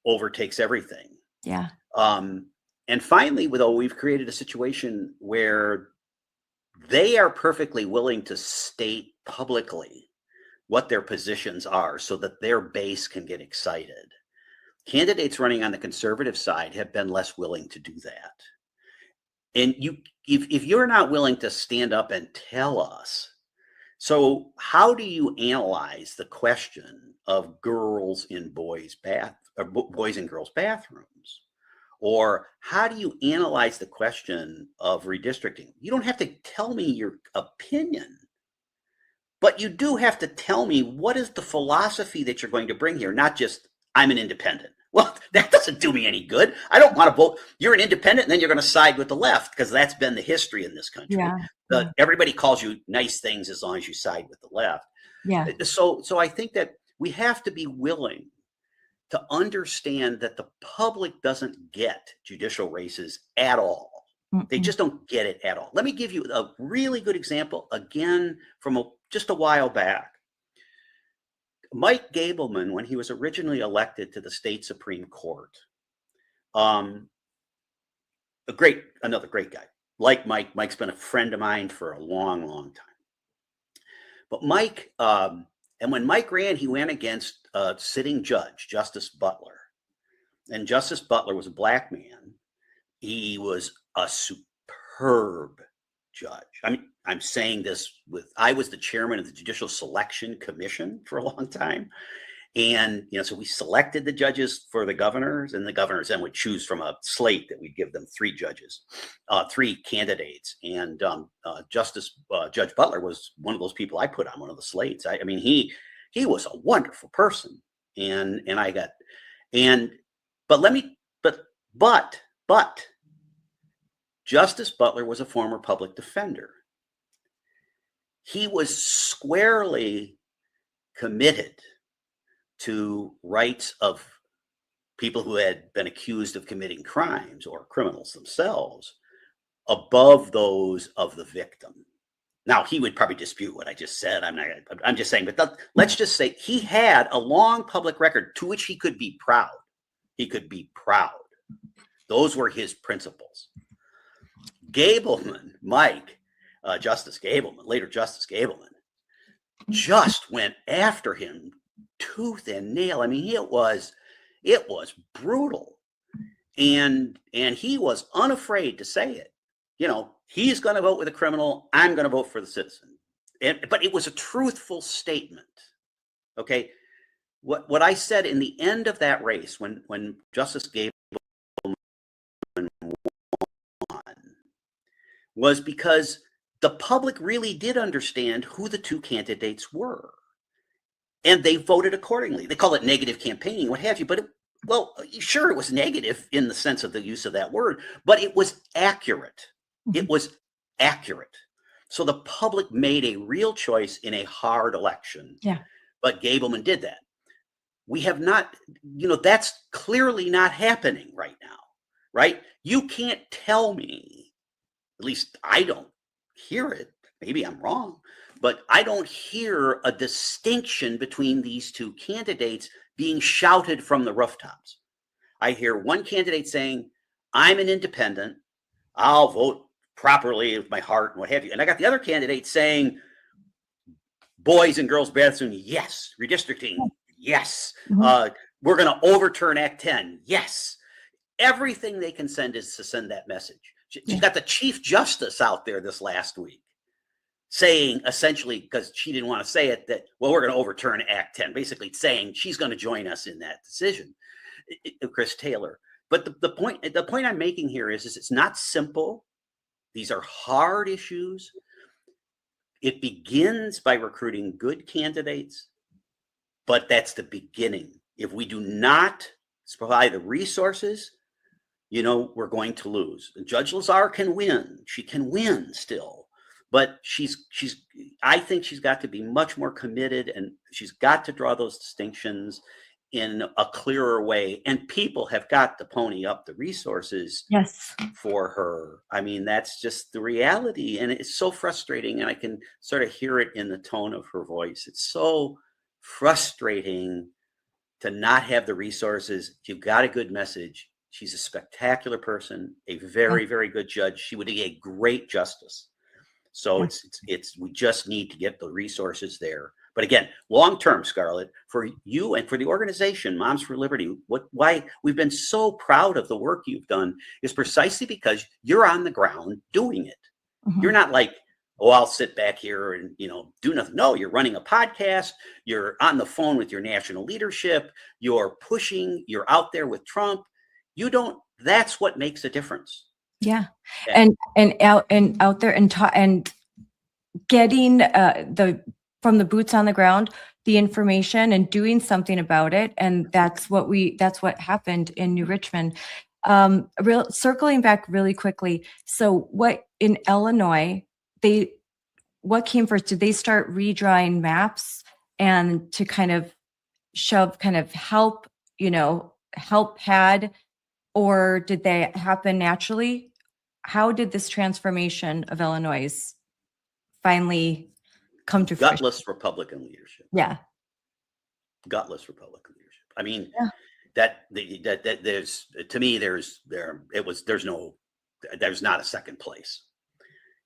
overtakes everything. Yeah. And finally, we've created a situation where they are perfectly willing to state publicly what their positions are so that their base can get excited. Candidates running on the conservative side have been less willing to do that. And if you're not willing to stand up and tell us, so how do you analyze the question of girls in boys and girls bathrooms? Or how do you analyze the question of redistricting? You don't have to tell me your opinion, but you do have to tell me what is the philosophy that you're going to bring here, not just I'm an independent. Well, that doesn't do me any good. I don't want to vote. You're an independent, and then you're going to side with the left, because that's been the history in this country. Everybody calls you nice things as long as you side with the left. Yeah. So I think that we have to be willing to understand that the public doesn't get judicial races at all. They just don't get it at all. Let me give you a really good example, again, from just a while back. Mike Gableman, when he was originally elected to the state Supreme Court, another great guy. Like Mike's been a friend of mine for a long, long time. But Mike, and when Mike ran, he went against a sitting judge, Justice Butler. And Justice Butler was a black man. He was a superb judge. I mean, I'm saying this I was the chairman of the Judicial Selection Commission for a long time. And, so we selected the judges for the governors, and the governors then would choose from a slate that we'd give them 3 judges, 3 candidates. And Judge Butler was one of those people I put on one of the slates. I mean, he was a wonderful person. But Justice Butler was a former public defender. He was squarely committed to rights of people who had been accused of committing crimes or criminals themselves above those of the victim. Now, he would probably dispute what I just said. I'm just saying, but let's just say he had a long public record to which he could be proud. He could be proud. Those were his principles. Gableman, Justice Gableman, later Justice Gableman, just went after him tooth and nail. I mean, it was brutal, and he was unafraid to say it. He's going to vote with a criminal. I'm going to vote for the citizen. But it was a truthful statement. Okay, what I said in the end of that race, when Justice Gableman won, was because the public really did understand who the 2 candidates were. And they voted accordingly. They call it negative campaigning, what have you. But, sure, it was negative in the sense of the use of that word, but it was accurate. It was accurate. So the public made a real choice in a hard election. Yeah. But Gableman did that. We have not, that's clearly not happening right now, right? You can't tell me, at least I don't hear it. Maybe I'm wrong. But I don't hear a distinction between these 2 candidates being shouted from the rooftops. I hear one candidate saying, I'm an independent. I'll vote properly with my heart and what have you. And I got the other candidate saying, boys and girls bathroom, yes. Redistricting, yes. Mm-hmm. We're going to overturn Act 10, yes. Everything they can send is to send that message. She got the Chief Justice out there this last week saying, essentially, because she didn't want to say it, that, we're going to overturn Act 10, basically saying she's going to join us in that decision, Chris Taylor. But the point I'm making here is it's not simple. These are hard issues. It begins by recruiting good candidates, but that's the beginning. If we do not provide the resources, we're going to lose. Judge Lazar can win. She can win still. But I think she's got to be much more committed, and she's got to draw those distinctions in a clearer way. And people have got to pony up the resources for her. I mean, that's just the reality. And it's so frustrating. And I can sort of hear it in the tone of her voice. It's so frustrating to not have the resources. You've got a good message. She's a spectacular person, a very, very good judge. She would be a great justice. So we just need to get the resources there. But again, long-term, Scarlett, for you and for the organization, Moms for Liberty, why we've been so proud of the work you've done is precisely because you're on the ground doing it. Mm-hmm. You're not like, I'll sit back here and, do nothing. No, you're running a podcast. You're on the phone with your national leadership. You're pushing. You're out there with Trump. That's what makes a difference. Yeah. And out there and getting from the boots on the ground, the information and doing something about it. And that's what happened in New Richmond. Circling back really quickly. So what in Illinois, what came first? Did they start redrawing maps and to kind of help pad, or did they happen naturally? How did this transformation of Illinois finally come to fruition? Gutless Republican leadership. Yeah. Gutless Republican leadership. I mean, that there's, to me, there's not a second place.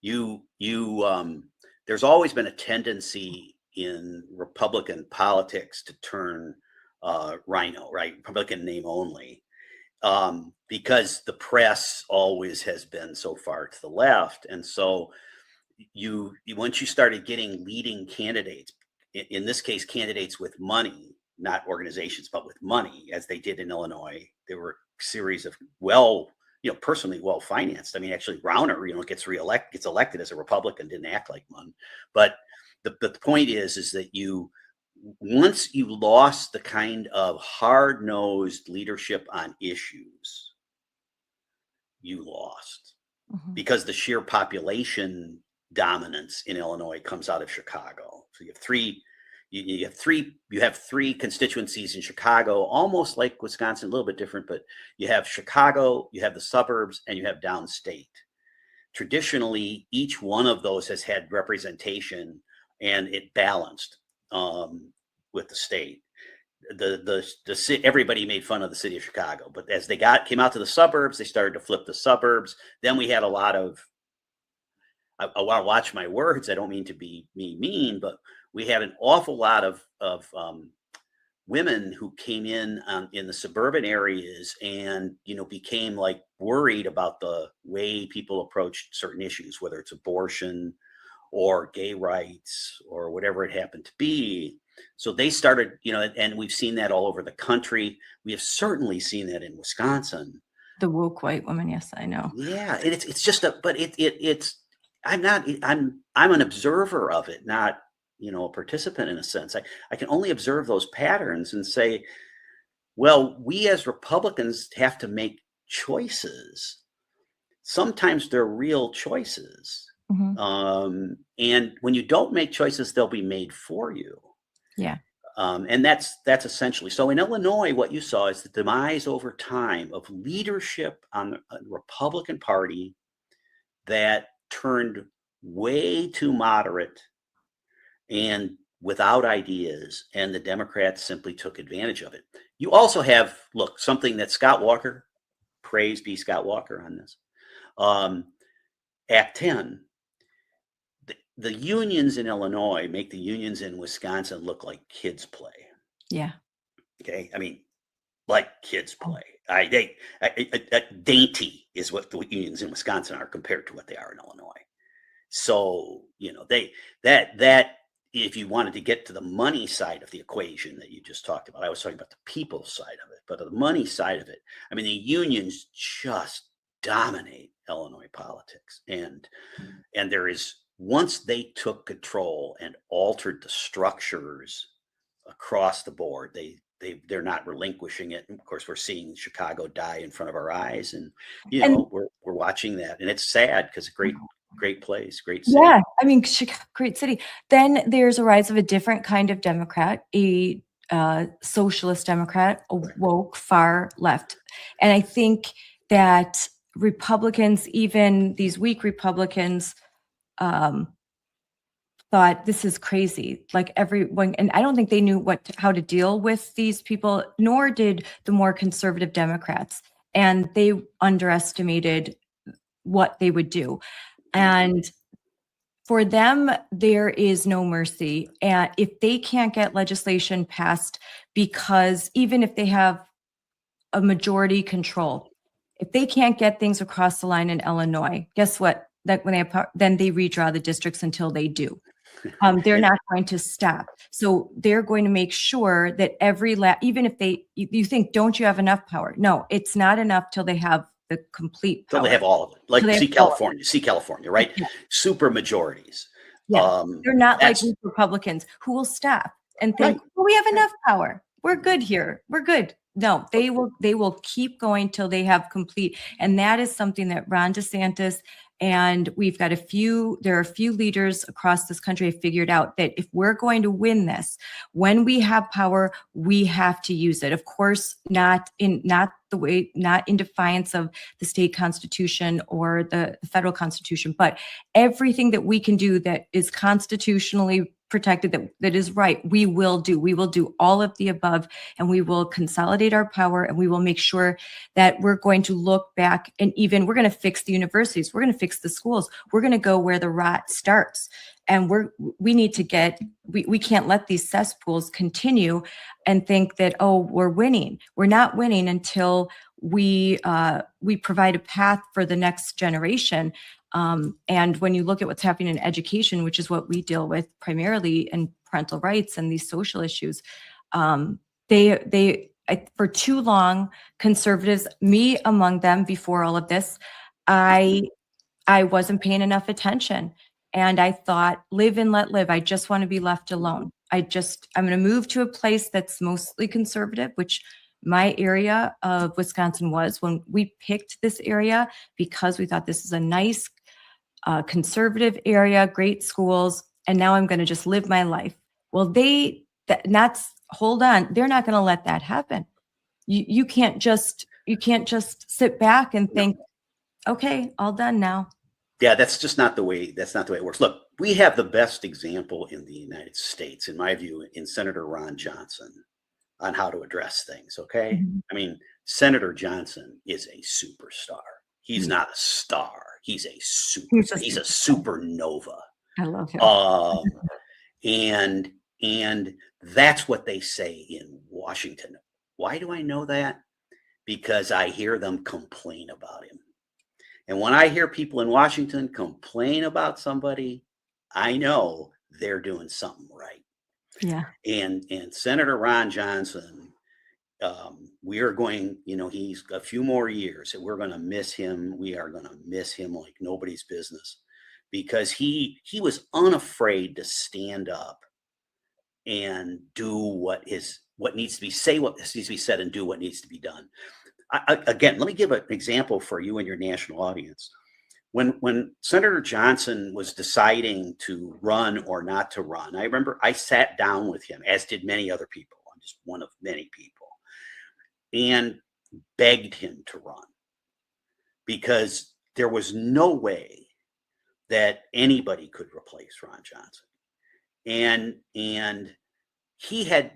There's always been a tendency in Republican politics to turn rhino, right? Republican name only. Because the press always has been so far to the left. And so once you started getting leading candidates, in this case, candidates with money, not organizations, but with money, as they did in Illinois. There were a series of personally well-financed. I mean, actually, Rauner, gets elected as a Republican, didn't act like one. But the point is that once you lost the kind of hard-nosed leadership on issues, you lost. Mhm. Because the sheer population dominance in Illinois comes out of Chicago. So you have three constituencies in Chicago, almost like Wisconsin, a little bit different, but you have Chicago, you have the suburbs, and you have downstate. Traditionally, each one of those has had representation, and it balanced with the state. Everybody made fun of the city of Chicago, but as they came out to the suburbs, they started to flip the suburbs. Then we had a lot of, I want to watch my words, I don't mean to be mean, but we had an awful lot of women who came in the suburban areas and became like worried about the way people approached certain issues, whether it's abortion or gay rights or whatever it happened to be. So they started, and we've seen that all over the country. We have certainly seen that in Wisconsin. The woke white woman, yes, I know. Yeah, and it's just I'm an observer of it, not a participant in a sense. I can only observe those patterns and say, well, we as Republicans have to make choices. Sometimes they're real choices. Mm-hmm. And when you don't make choices, they'll be made for you. Yeah. And that's essentially, so in Illinois, what you saw is the demise over time of leadership on the Republican Party that turned way too moderate and without ideas, and the Democrats simply took advantage of it. You also have, something that Scott Walker, praise be Scott Walker on this, Act 10, the unions in Illinois make the unions in Wisconsin look like kids play. Yeah. Okay. I mean, like kids play. Dainty is what the unions in Wisconsin are compared to what they are in Illinois. So, that if you wanted to get to the money side of the equation that you just talked about, I was talking about the people side of it, but the money side of it, I mean, the unions just dominate Illinois politics. And there is, once they took control and altered the structures across the board, they're not relinquishing it. And of course, we're seeing Chicago die in front of our eyes, and we're watching that, and it's sad because great place, great city. Yeah, I mean, great city. Then there's a rise of a different kind of Democrat, a socialist Democrat, a woke far left, and I think that Republicans, even these weak Republicans, thought this is crazy. Like everyone, and I don't think they knew how to deal with these people, nor did the more conservative Democrats. And they underestimated what they would do. And for them, there is no mercy. And if they can't get legislation passed, because even if they have a majority control, if they can't get things across the line in Illinois, guess what? That then they redraw the districts until they do. They're not going to stop. So they're going to make sure that even if you think, don't you have enough power? No, it's not enough till they have the complete power. Till they have all of it. Like see California, right? Yeah. Super majorities. Yeah. They're not like Republicans who will stop and think, well, we have enough power. We're good here. We're good. No, they will keep going till they have complete. And that is something that Ron DeSantis, and we've got there are a few leaders across this country have figured out that if we're going to win this, when we have power, we have to use it. Of course, not in defiance of the state constitution or the federal constitution, but everything that we can do that is constitutionally protected, that is right, we will do. We will do all of the above, and we will consolidate our power, and we will make sure that we're going to look back, and even we're going to fix the universities. We're going to fix the schools. We're going to go where the rot starts. And we need to we can't let these cesspools continue and think that, oh, we're winning. We're not winning until we provide a path for the next generation. And when you look at what's happening in education, which is what we deal with primarily in parental rights and these social issues, For too long, conservatives, me among them, before all of this, I wasn't paying enough attention. And I thought, live and let live. I just want to be left alone. I'm going to move to a place that's mostly conservative, which my area of Wisconsin was when we picked this area, because we thought this is a nice conservative area, great schools. And now I'm going to just live my life. Well, hold on. They're not going to let that happen. You can't just sit back and think, okay, all done now. Yeah, that's not the way it works. Look, we have the best example in the United States, in my view, in Senator Ron Johnson on how to address things. Okay. Mm-hmm. I mean, Senator Johnson is a superstar. He's not a star. He's a supernova. I love him. And that's what they say in Washington. Why do I know that? Because I hear them complain about him. And when I hear people in Washington complain about somebody, I know they're doing something right. Yeah. And Senator Ron Johnson, we are going, he's a few more years and we're going to miss him. We are going to miss him like nobody's business, because he was unafraid to stand up and do what needs to be said and do what needs to be done. Again, let me give an example for you and your national audience. When Senator Johnson was deciding to run or not to run, I remember I sat down with him, as did many other people. I'm just one of many people, and begged him to run, because there was no way that anybody could replace Ron Johnson. And he had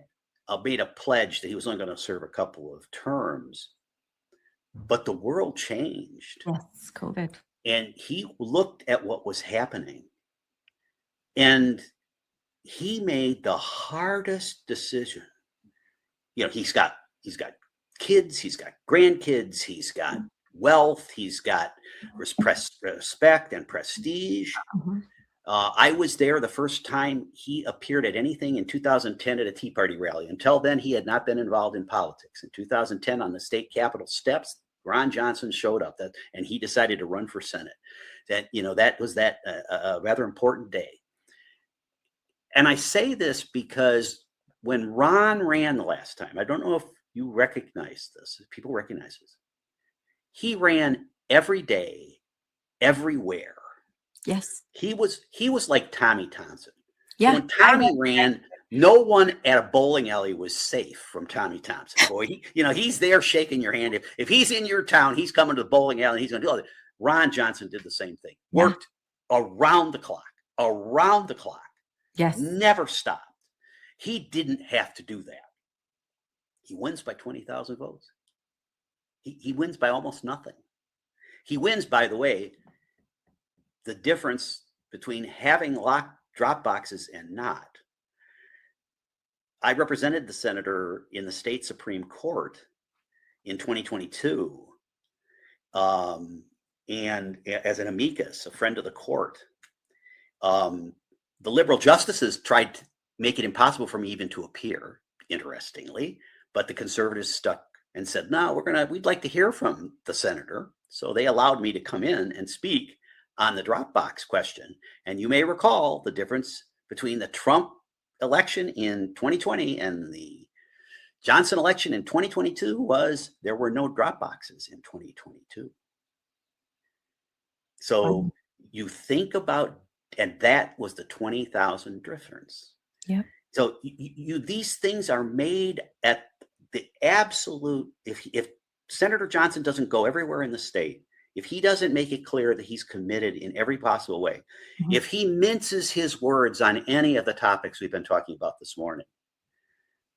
made a pledge that he was only going to serve a couple of terms. But the world changed. Yes, COVID. And he looked at what was happening, and he made the hardest decision. He's got kids, he's got grandkids, he's got wealth, he's got respect and prestige. Mm-hmm. I was there the first time he appeared at anything in 2010 at a Tea Party rally. Until then, he had not been involved in politics. In 2010, on the state capitol steps, Ron Johnson showed up, and he decided to run for Senate. That was a rather important day. And I say this because when Ron ran the last time, I don't know if you recognize this, if people recognize this, he ran every day, everywhere. Yes. He was like Tommy Thompson. Yeah. So when Tommy ran, no one at a bowling alley was safe from Tommy Thompson. Boy, he's there shaking your hand. If he's in your town, he's coming to the bowling alley and he's going to do it. Ron Johnson did the same thing. Worked around the clock. Yes. Never stopped. He didn't have to do that. He wins by 20,000 votes. He wins by almost nothing. He wins, by the way, the difference between having locked drop boxes and not. I represented the senator in the state Supreme Court in 2022, and as an amicus, a friend of the court. The liberal justices tried to make it impossible for me even to appear, interestingly, but the conservatives stuck and said, no, we'd like to hear from the senator. So they allowed me to come in and speak on the Dropbox question. And you may recall the difference between the Trump election in 2020 and the Johnson election in 2022 was there were no drop boxes in 2022. So you think about, and that was the 20,000 difference. Yeah. So these things are made at the absolute, if Senator Johnson doesn't go everywhere in the state, if he doesn't make it clear that he's committed in every possible way, if he minces his words on any of the topics we've been talking about this morning,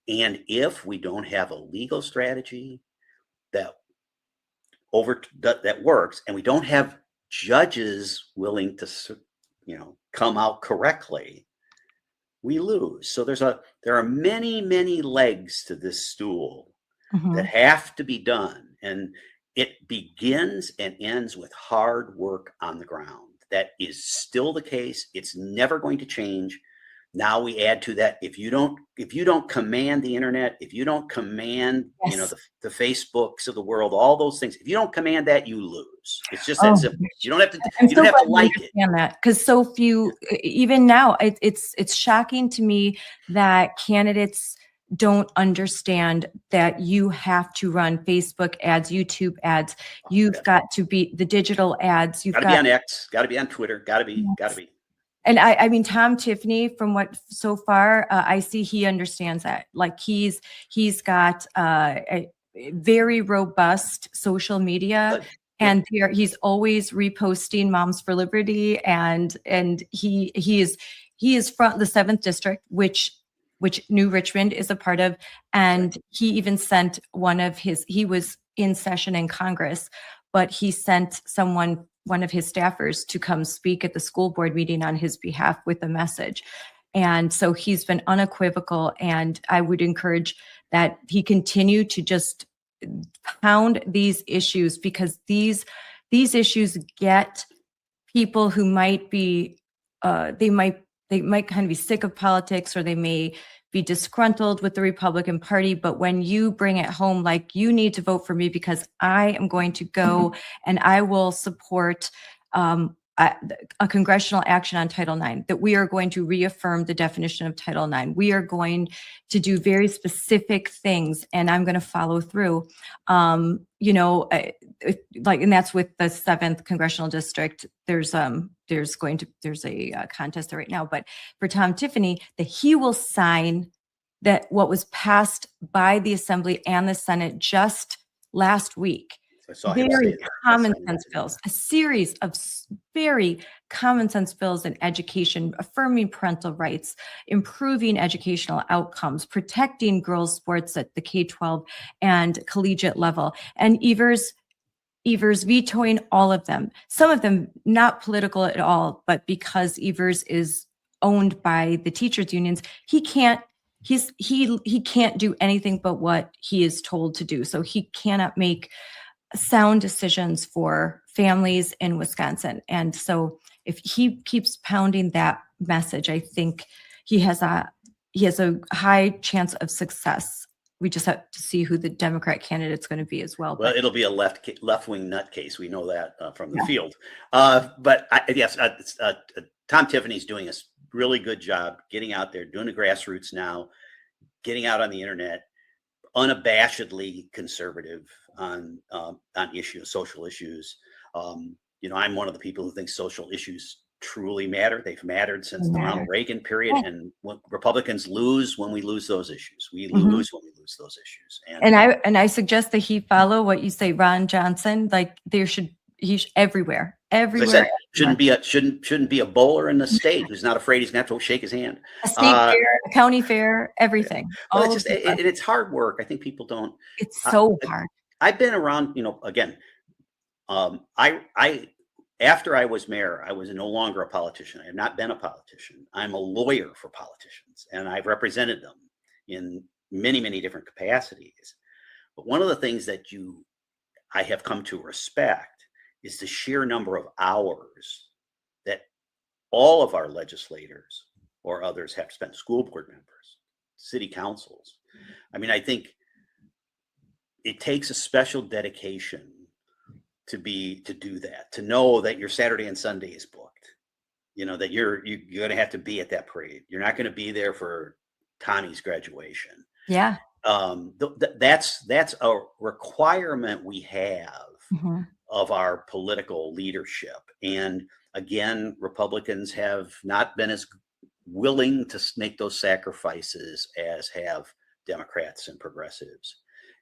and if we don't have a legal strategy that works, and we don't have judges willing to, come out correctly, we lose. So there are many, many legs to this stool that have to be done. And it begins and ends with hard work on the ground. That is still the case. It's never going to change. Now we add to that, if you don't command the internet, if you don't command, Yes. the Facebooks of the world, all those things, if you don't command that, you lose. It's just that Oh, simple. You don't have to. I'm You so don't have glad to you like it. understand that, because so few, even now, it's shocking to me that candidates don't understand that you have to run Facebook ads, YouTube ads. You've got to be the digital ads. You've Got to be got. on X. Got to be on Twitter. Got to be. And I mean, Tom Tiffany, from what so far I see, he understands that. Like he's got a very robust social media. Good. And he's always reposting Moms for Liberty, and he is from the 7th district, which New Richmond is a part of. And he even sent he was in session in Congress, but he sent one of his staffers to come speak at the school board meeting on his behalf with a message. And so he's been unequivocal, and I would encourage that he continue to just pound these issues, because these issues get people who might be they might kind of be sick of politics, or they may be disgruntled with the Republican Party. But when you bring it home, like, you need to vote for me because I am going to go and I will support a congressional action on Title IX, that we are going to reaffirm the definition of Title IX. We are going to do very specific things, and I'm going to follow through. And that's with the 7th congressional district. There's a contest there right now, but for Tom Tiffany, that he will sign that what was passed by the Assembly and the Senate just last week. Very common sense bills, a series of very common sense bills in education, affirming parental rights, improving educational outcomes, protecting girls' sports at the K-12 and collegiate level. And Evers vetoing all of them, some of them not political at all, but because Evers is owned by the teachers' unions, he can't do anything but what he is told to do. So he cannot make sound decisions for families in Wisconsin. And so if he keeps pounding that message, I think he has a high chance of success. We just have to see who the Democrat candidate's going to be as well. Well, it'll be a left-wing nutcase. We know that from the field. Tom Tiffany's doing a really good job getting out there, doing the grassroots now, getting out on the internet, unabashedly conservative on social issues. I'm one of the people who thinks social issues truly matter. They've mattered since the Ronald Reagan period, and Republicans lose when we lose those issues. We lose when we lose those issues. And I suggest that he follow what you say, Ron Johnson. Like, he's everywhere. As I said, shouldn't be a bowler in the state who's not afraid he's going to have to shake his hand. A state fair, a county fair, everything. Well, it's hard work. I think people don't. It's so hard. I've been around, again, after I was mayor, I was no longer a politician. I have not been a politician. I'm a lawyer for politicians, and I've represented them in many, many different capacities. But one of the things that I have come to respect is the sheer number of hours that all of our legislators or others have spent, school board members, city councils. I mean, I think it takes a special dedication to do that, to know that your Saturday and Sunday is booked, that you're going to have to be at that parade. You're not going to be there for Tommy's graduation. Yeah. That's a requirement we have of our political leadership. And again, Republicans have not been as willing to make those sacrifices as have Democrats and progressives.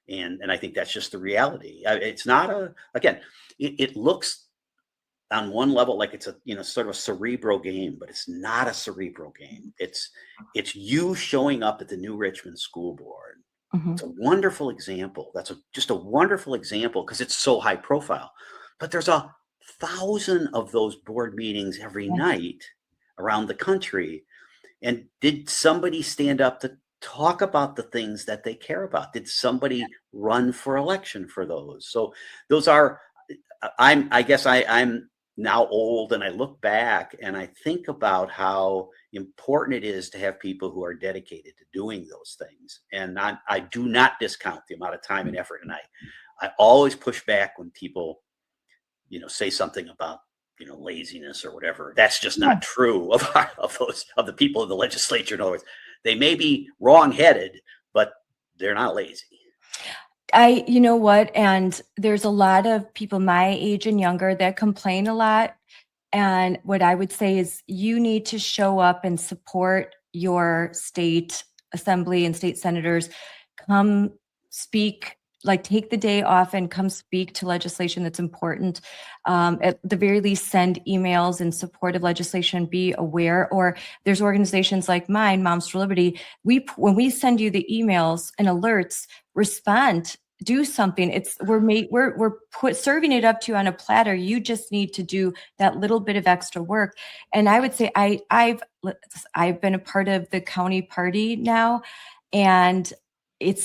And I think that's just the reality. It's not it looks on one level like it's a sort of a cerebral game, but it's not a cerebral game. It's you showing up at the New Richmond School Board. It's a wonderful example. That's just a wonderful example because it's so high profile. But there's 1,000 of those board meetings every night around the country. And did somebody stand up to talk about the things that they care about? Did somebody run for election for those? So those are, I'm now old, and I look back and I think about how important it is to have people who are dedicated to doing those things. And I do not discount the amount of time and effort. And I always push back when people, say something about, laziness or whatever. That's just not true of the people in the legislature. In other words, they may be wrong-headed, but they're not lazy. You know what? And there's a lot of people my age and younger that complain a lot. And what I would say is you need to show up and support your state assembly and state senators. Come speak, like take the day off and come speak to legislation that's important. At the very least, send emails in support of legislation, be aware. Or there's organizations like mine, Moms for Liberty. When we send you the emails and alerts, respond, do something. We're serving it up to you on a platter. You just need to do that little bit of extra work. And I would say I've been a part of the county party now, and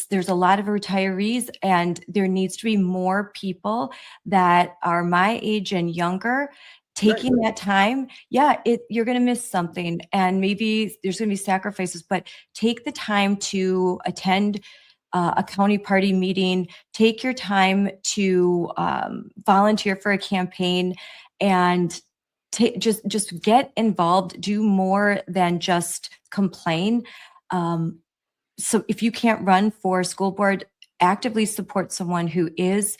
there's a lot of retirees, and there needs to be more people that are my age and younger taking that time. Yeah, you're going to miss something, and maybe there's going to be sacrifices, but take the time to attend a county party meeting, take your time to volunteer for a campaign, and just get involved, do more than just complain. So if you can't run for school board, actively support someone who is.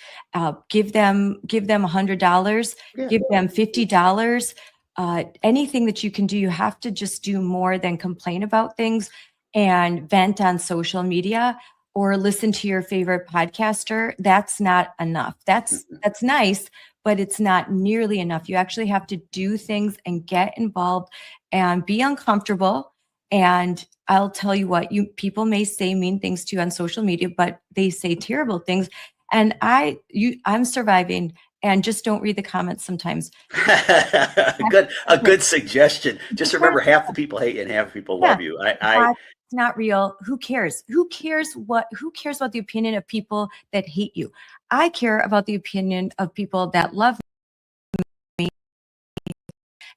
Give them $100, give them $50. Anything that you can do. You have to just do more than complain about things and vent on social media or listen to your favorite podcaster. That's not enough. That's nice, but it's not nearly enough. You actually have to do things and get involved and be uncomfortable. And I'll tell you what, people may say mean things to you on social media, but they say terrible things. And I'm surviving, and just don't read the comments sometimes. A good suggestion. Just remember, half the people hate you and half the people love you. It's not real. Who cares? Who cares about the opinion of people that hate you? I care about the opinion of people that love me,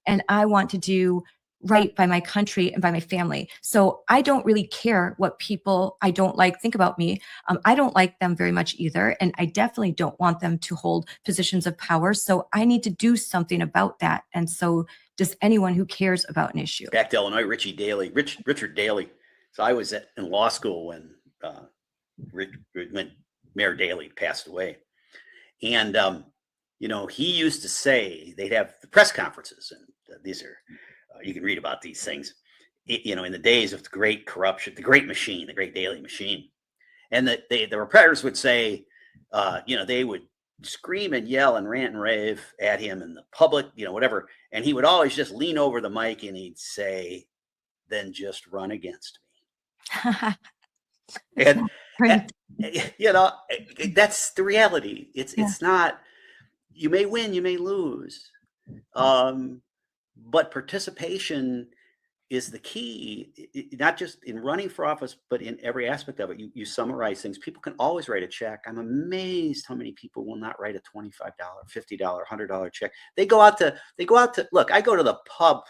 and I want to do right by my country and by my family. So I don't really care what people I don't like think about me. I don't like them very much either. And I definitely don't want them to hold positions of power. So I need to do something about that. And so does anyone who cares about an issue. Back to Illinois, Richard Daley. So I was in law school when Mayor Daley passed away. And, he used to say they'd have the press conferences, and these are, you can read about these things, in the days of the great corruption, the great machine, the great Daley machine. And the reporters would say, they would scream and yell and rant and rave at him in the public, whatever. And he would always just lean over the mic and he'd say, then just run against me. and, that's the reality. It's not, you may win, you may lose. But participation is the key, not just in running for office, but in every aspect of it. You summarize things. People can always write a check. I'm amazed how many people will not write a $25, $50, $100 check. They go out to look, I go to the pub,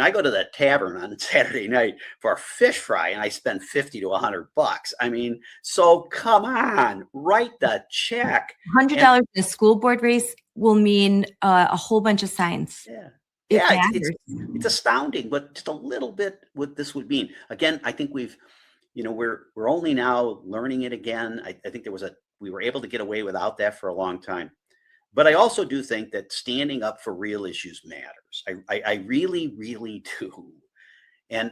I go to the tavern on Saturday night for a fish fry and I spend $50 to $100. I mean, so come on, write the check. $100 in a school board race will mean a whole bunch of signs. It's astounding, but just a little bit what this would mean. Again, I think we're only now learning it again. I think we were able to get away without that for a long time. But I also do think that standing up for real issues matters. I really, really do. And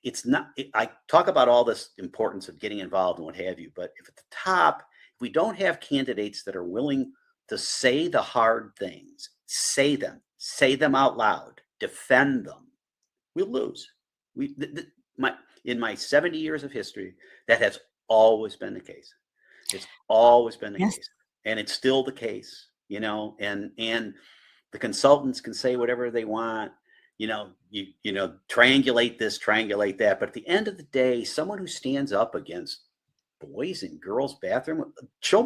it's not, I talk about all this importance of getting involved and what have you, but if at the top, if we don't have candidates that are willing to say the hard things, say them out loud, defend them, we'll lose. In my 70 years of history, that has always been the case. It's always been the case. And it's still the case, and the consultants can say whatever they want, triangulate this, triangulate that. But at the end of the day, someone who stands up against boys and girls bathroom, show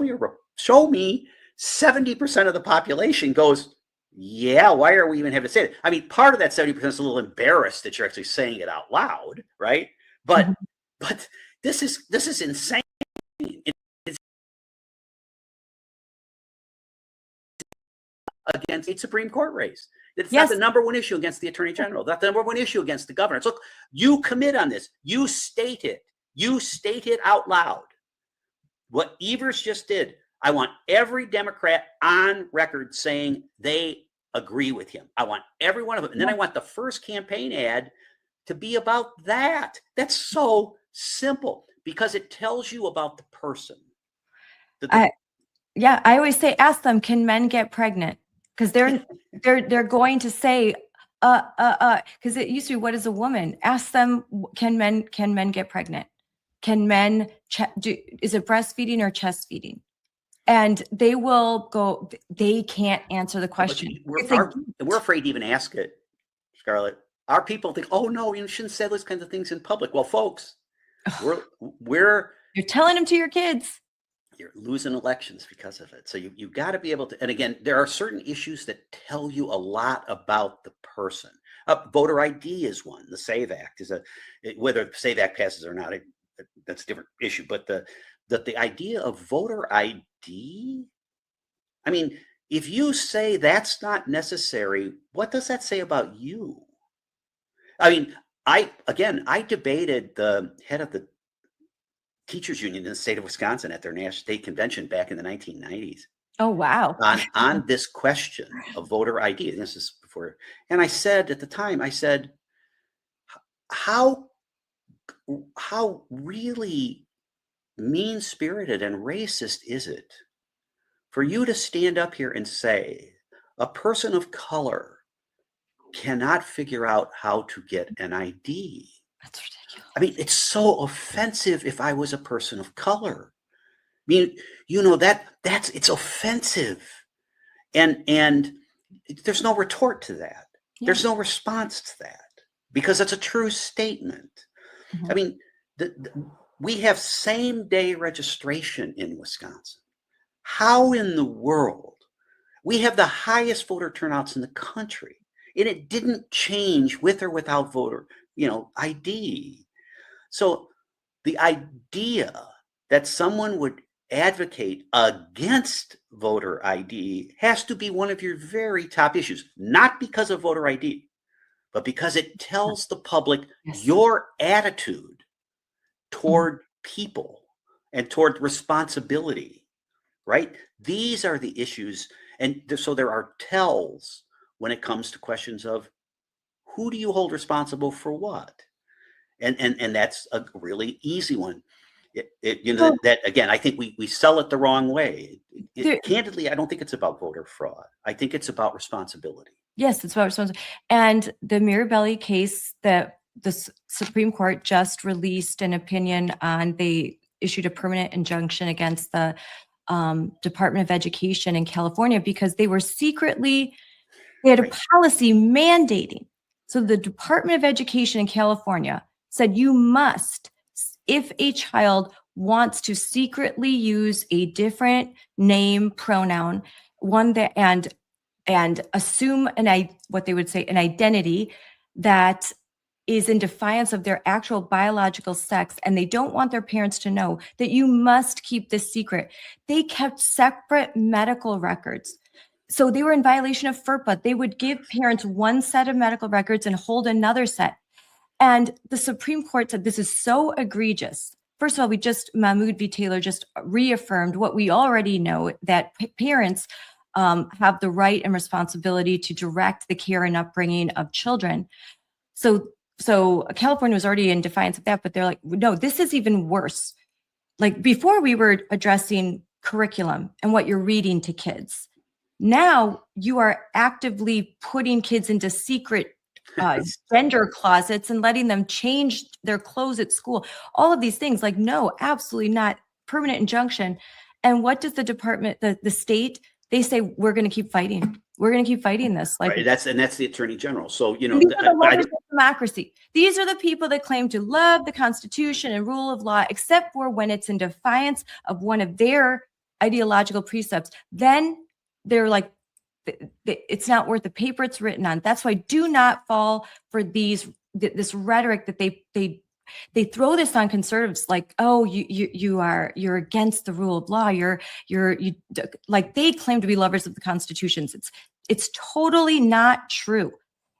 me 70% of the population goes, Yeah, why are we even having to say it? I mean, part of that 70% is a little embarrassed that you're actually saying it out loud, right? But Mhm. but this is insane. It's against a Supreme Court race. It's not the Yes. number one issue against the Attorney General, not the number one issue against the governor. So look, you commit on this. You state it. You state it out loud. What Evers just did, I want every Democrat on record saying they agree with him. I want every one of them. And then I want the first campaign ad to be about that. That's so simple because it tells you about the person. Yeah, I always say, ask them, can men get pregnant? Because they're going to say, because it used to be, what is a woman? Ask them, can men get pregnant? Can men is it breastfeeding or chest feeding? And they will go, they can't answer the question. We're afraid to even ask it, Scarlett. Our people think, oh no, you shouldn't say those kinds of things in public. Well, folks, you're telling them to your kids. You're losing elections because of it. So you got to be able to, and again, there are certain issues that tell you a lot about the person. Voter ID is one. The SAVE Act is whether the SAVE Act passes or not, that's a different issue. But the idea of voter ID, I mean, if you say that's not necessary, what does that say about you? I mean, I debated the head of the teachers union in the state of Wisconsin at their national state convention back in the 1990s. Oh, wow. On this question of voter ID. And this is before, and I said at the time, I said, how really mean-spirited and racist is it for you to stand up here and say a person of color cannot figure out how to get an ID? That's ridiculous. I mean, it's so offensive if I was a person of color. I mean, it's offensive. And there's no retort to that. Yeah. There's no response to that because it's a true statement. Mm-hmm. I mean, we have same-day registration in Wisconsin. How in the world? We have the highest voter turnouts in the country, and it didn't change with or without voter, ID. So the idea that someone would advocate against voter ID has to be one of your very top issues, not because of voter ID, but because it tells the public your attitude toward people and toward responsibility, right? These are the issues. And so there are tells when it comes to questions of who do you hold responsible for what? And that's a really easy one. That again, I think we sell it the wrong way. Candidly, I don't think it's about voter fraud. I think it's about responsibility. Yes, it's about responsibility. And the Mirabelli case that the Supreme Court just released an opinion on, they issued a permanent injunction against the Department of Education in California because they were they had a policy mandating. So the Department of Education in California said you must, if a child wants to secretly use a different name, pronoun, one that and assume what they would say an identity that is in defiance of their actual biological sex, and they don't want their parents to know, that you must keep this secret. They kept separate medical records. So they were in violation of FERPA. They would give parents one set of medical records and hold another set. And the Supreme Court said this is so egregious. First of all, Mahmoud v. Taylor just reaffirmed what we already know, that parents have the right and responsibility to direct the care and upbringing of children. So California was already in defiance of that, but they're like, no, this is even worse. Like before we were addressing curriculum and what you're reading to kids. Now you are actively putting kids into secret gender closets and letting them change their clothes at school. All of these things, like, no, absolutely not. Permanent injunction. And what does the department, the state, they say, we're going to keep fighting. We're going to keep fighting this. Like, right, that's the Attorney General. So, these are the lovers of democracy. These are the people that claim to love the Constitution and rule of law, except for when it's in defiance of one of their ideological precepts. Then they're like, it's not worth the paper it's written on. That's why do not fall for this rhetoric that they throw this on conservatives, like, oh, you're against the rule of law. You like, they claim to be lovers of the constitutions. It's totally not true.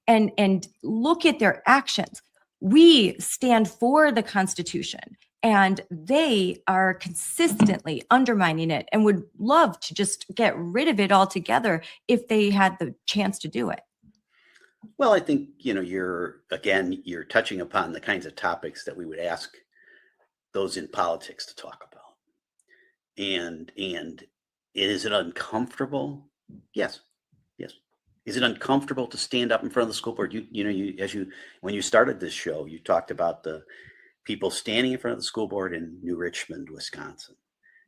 And look at their actions. We stand for the Constitution, and they are consistently undermining it and would love to just get rid of it altogether if they had the chance to do it. Well, I think, you're touching upon the kinds of topics that we would ask those in politics to talk about. And is it uncomfortable? Yes. Yes. Is it uncomfortable to stand up in front of the school board? When you started this show, you talked about the people standing in front of the school board in New Richmond, Wisconsin.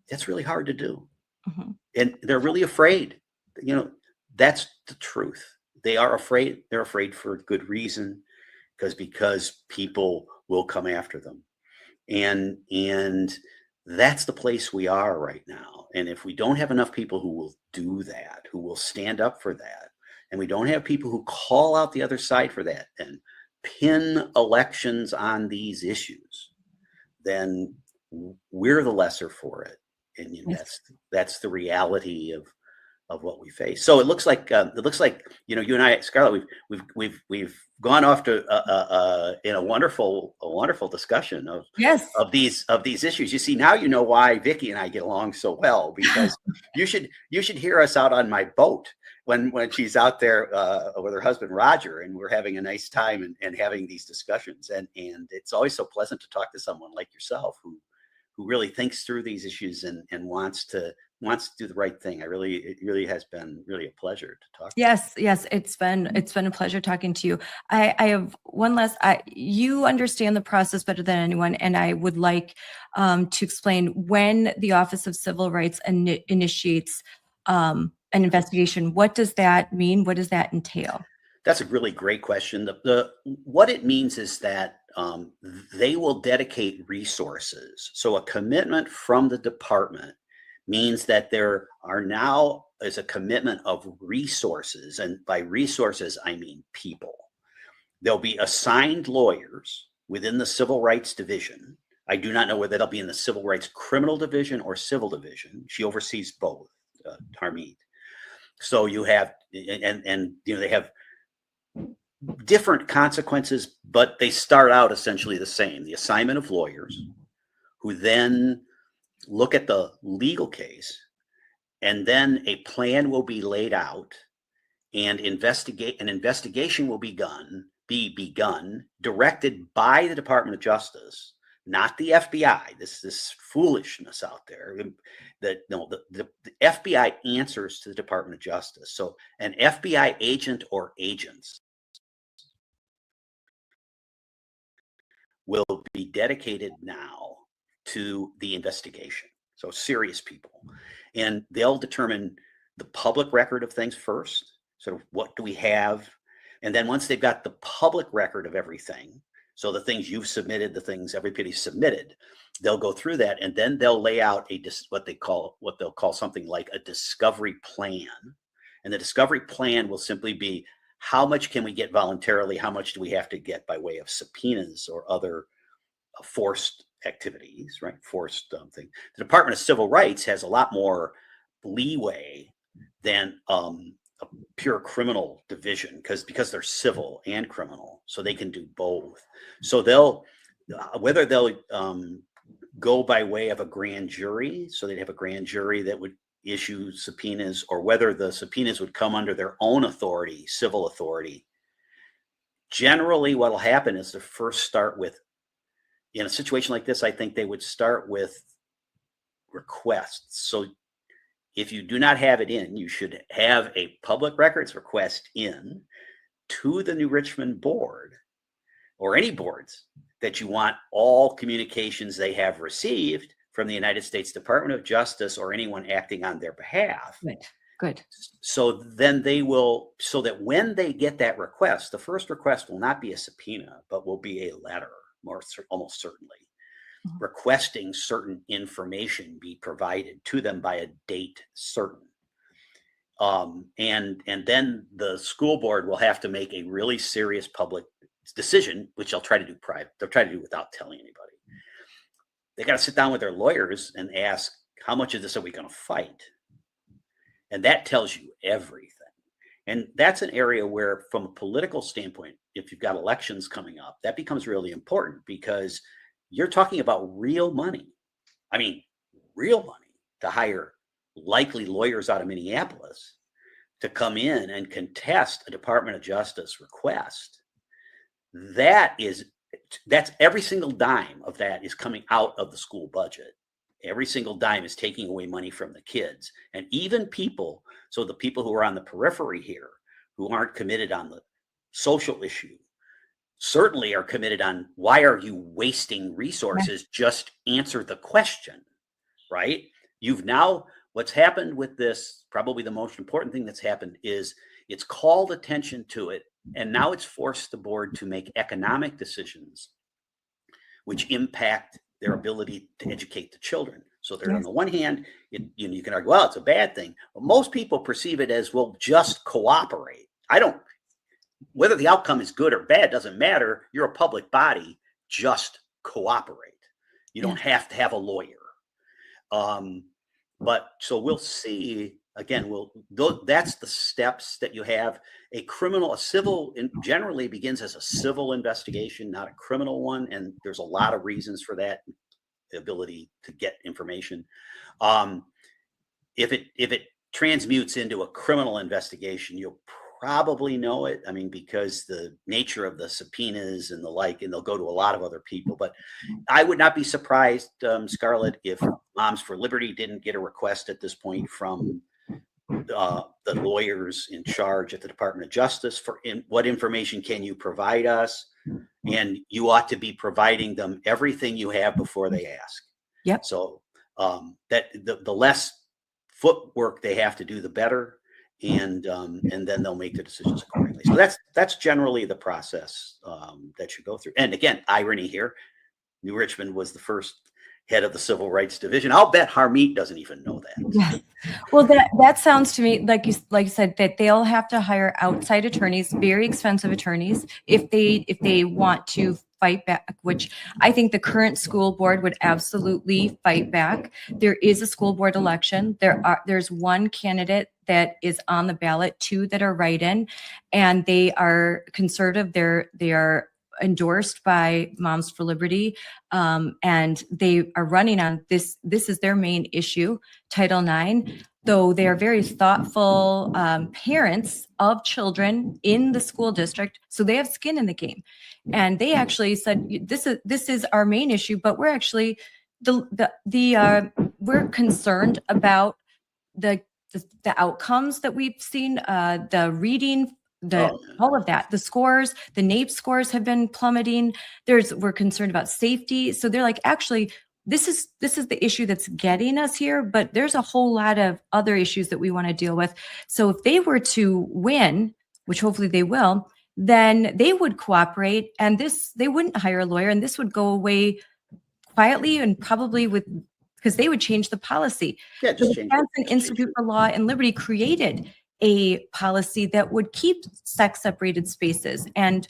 That's really hard to do. Mm-hmm. And they're really afraid. That's the truth. They are afraid. They're afraid for good reason, because people will come after them. And that's the place we are right now. And if we don't have enough people who will do that, who will stand up for that, and we don't have people who call out the other side for that and pin elections on these issues, then we're the lesser for it. And that's the reality of what we face. So it looks like you and I, Scarlett, we've gone off to in a wonderful discussion of these issues. You see, now you know why Vicki and I get along so well, because you should hear us out on my boat when she's out there with her husband Roger, and we're having a nice time and having these discussions. And it's always so pleasant to talk to someone like yourself who really thinks through these issues and wants to do the right thing. It really has been really a pleasure to talk. Yes, it's been a pleasure talking to you. I have one last. You understand the process better than anyone, and I would like to explain when the Office of Civil Rights initiates an investigation. What does that mean? What does that entail? That's a really great question. What it means is that they will dedicate resources. So a commitment from the department means that there are now is a commitment of resources. And by resources, I mean people. There'll be assigned lawyers within the Civil Rights Division. I do not know whether they'll be in the Civil Rights Criminal Division or Civil Division. She oversees both, Harmeet. So you have, and they have different consequences, but they start out essentially the same. The assignment of lawyers who then look at the legal case, and then a plan will be laid out, and an investigation will be begun, directed by the Department of Justice, not the FBI. This foolishness out there. The FBI answers to the Department of Justice. So an FBI agent or agents will be dedicated now to the investigation. So serious people. And they'll determine the public record of things first. So what do we have? And then once they've got the public record of everything, so the things you've submitted, the things everybody's submitted, they'll go through that, and then they'll lay out what they'll call something like a discovery plan. And the discovery plan will simply be, how much can we get voluntarily? How much do we have to get by way of subpoenas or other forced activities, right? Forced thing. The Department of Civil Rights has a lot more leeway than a pure criminal division because they're civil and criminal, so they can do both. So they'll whether they'll go by way of a grand jury, so they'd have a grand jury that would issue subpoenas, or whether the subpoenas would come under their own authority, civil authority. Generally, what will happen is to first start with, in a situation like this, I think they would start with requests. So if you do not have it in, you should have a public records request in to the New Richmond board, or any boards, that you want all communications they have received from the United States Department of Justice or anyone acting on their behalf. Good. So then so that when they get that request, the first request will not be a subpoena, but will be a letter, almost certainly, requesting certain information be provided to them by a date certain. And then the school board will have to make a really serious public decision, which they'll try to do private. They'll try to do without telling anybody. They got to sit down with their lawyers and ask, how much of this are we going to fight? And that tells you everything. And that's an area where, from a political standpoint, if you've got elections coming up, that becomes really important, because you're talking about real money. I mean, real money to hire likely lawyers out of Minneapolis to come in and contest a Department of Justice request. That's every single dime of that is coming out of the school budget. Every single dime is taking away money from the kids. And even people, so the people who are on the periphery here, who aren't committed on the social issue, certainly are committed on, why are you wasting resources? Just answer the question, right? What's happened with this, probably the most important thing that's happened, is it's called attention to it. And now it's forced the board to make economic decisions which impact their ability to educate the children. So they're, on the one hand, you can argue, well, it's a bad thing. But most people perceive it as, well, just cooperate. Whether the outcome is good or bad doesn't matter. You're a public body, just cooperate. You don't have to have a lawyer. But so we'll see. Again, that's the steps that you have. A civil generally begins as a civil investigation, not a criminal one. And there's a lot of reasons for that, the ability to get information. If it transmutes into a criminal investigation, you'll probably know it. I mean, because the nature of the subpoenas and the like, and they'll go to a lot of other people. But I would not be surprised, Scarlett, if Moms for Liberty didn't get a request at this point from the lawyers in charge at the Department of Justice for what information can you provide us? And you ought to be providing them everything you have before they ask. Yep. So that the less footwork they have to do, the better. And then they'll make the decisions accordingly. So that's generally the process that you go through. And again, irony here, New Richmond was the first head of the Civil Rights Division. I'll bet Harmeet doesn't even know that. Yeah. Well, that sounds to me like you said, that they'll have to hire outside attorneys, very expensive attorneys, if they want to fight back, which I think the current school board would absolutely fight back. There is a school board election. There's one candidate that is on the ballot, 2 that are write-in, and they are conservative. They are endorsed by Moms for Liberty, and they are running on this. This is their main issue, Title IX. Though they are very thoughtful parents of children in the school district, so they have skin in the game. And they actually said, this is our main issue, but we're actually we're concerned about the outcomes that we've seen, the reading, all of that, the scores, the NAEP scores have been plummeting. We're concerned about safety. So they're like, actually, this is the issue that's getting us here, but there's a whole lot of other issues that we want to deal with. So if they were to win, which hopefully they will, then they would cooperate, and they wouldn't hire a lawyer, and this would go away quietly, and probably because they would change the policy. Yeah, the Wisconsin Institute for Law and Liberty created a policy that would keep sex separated spaces and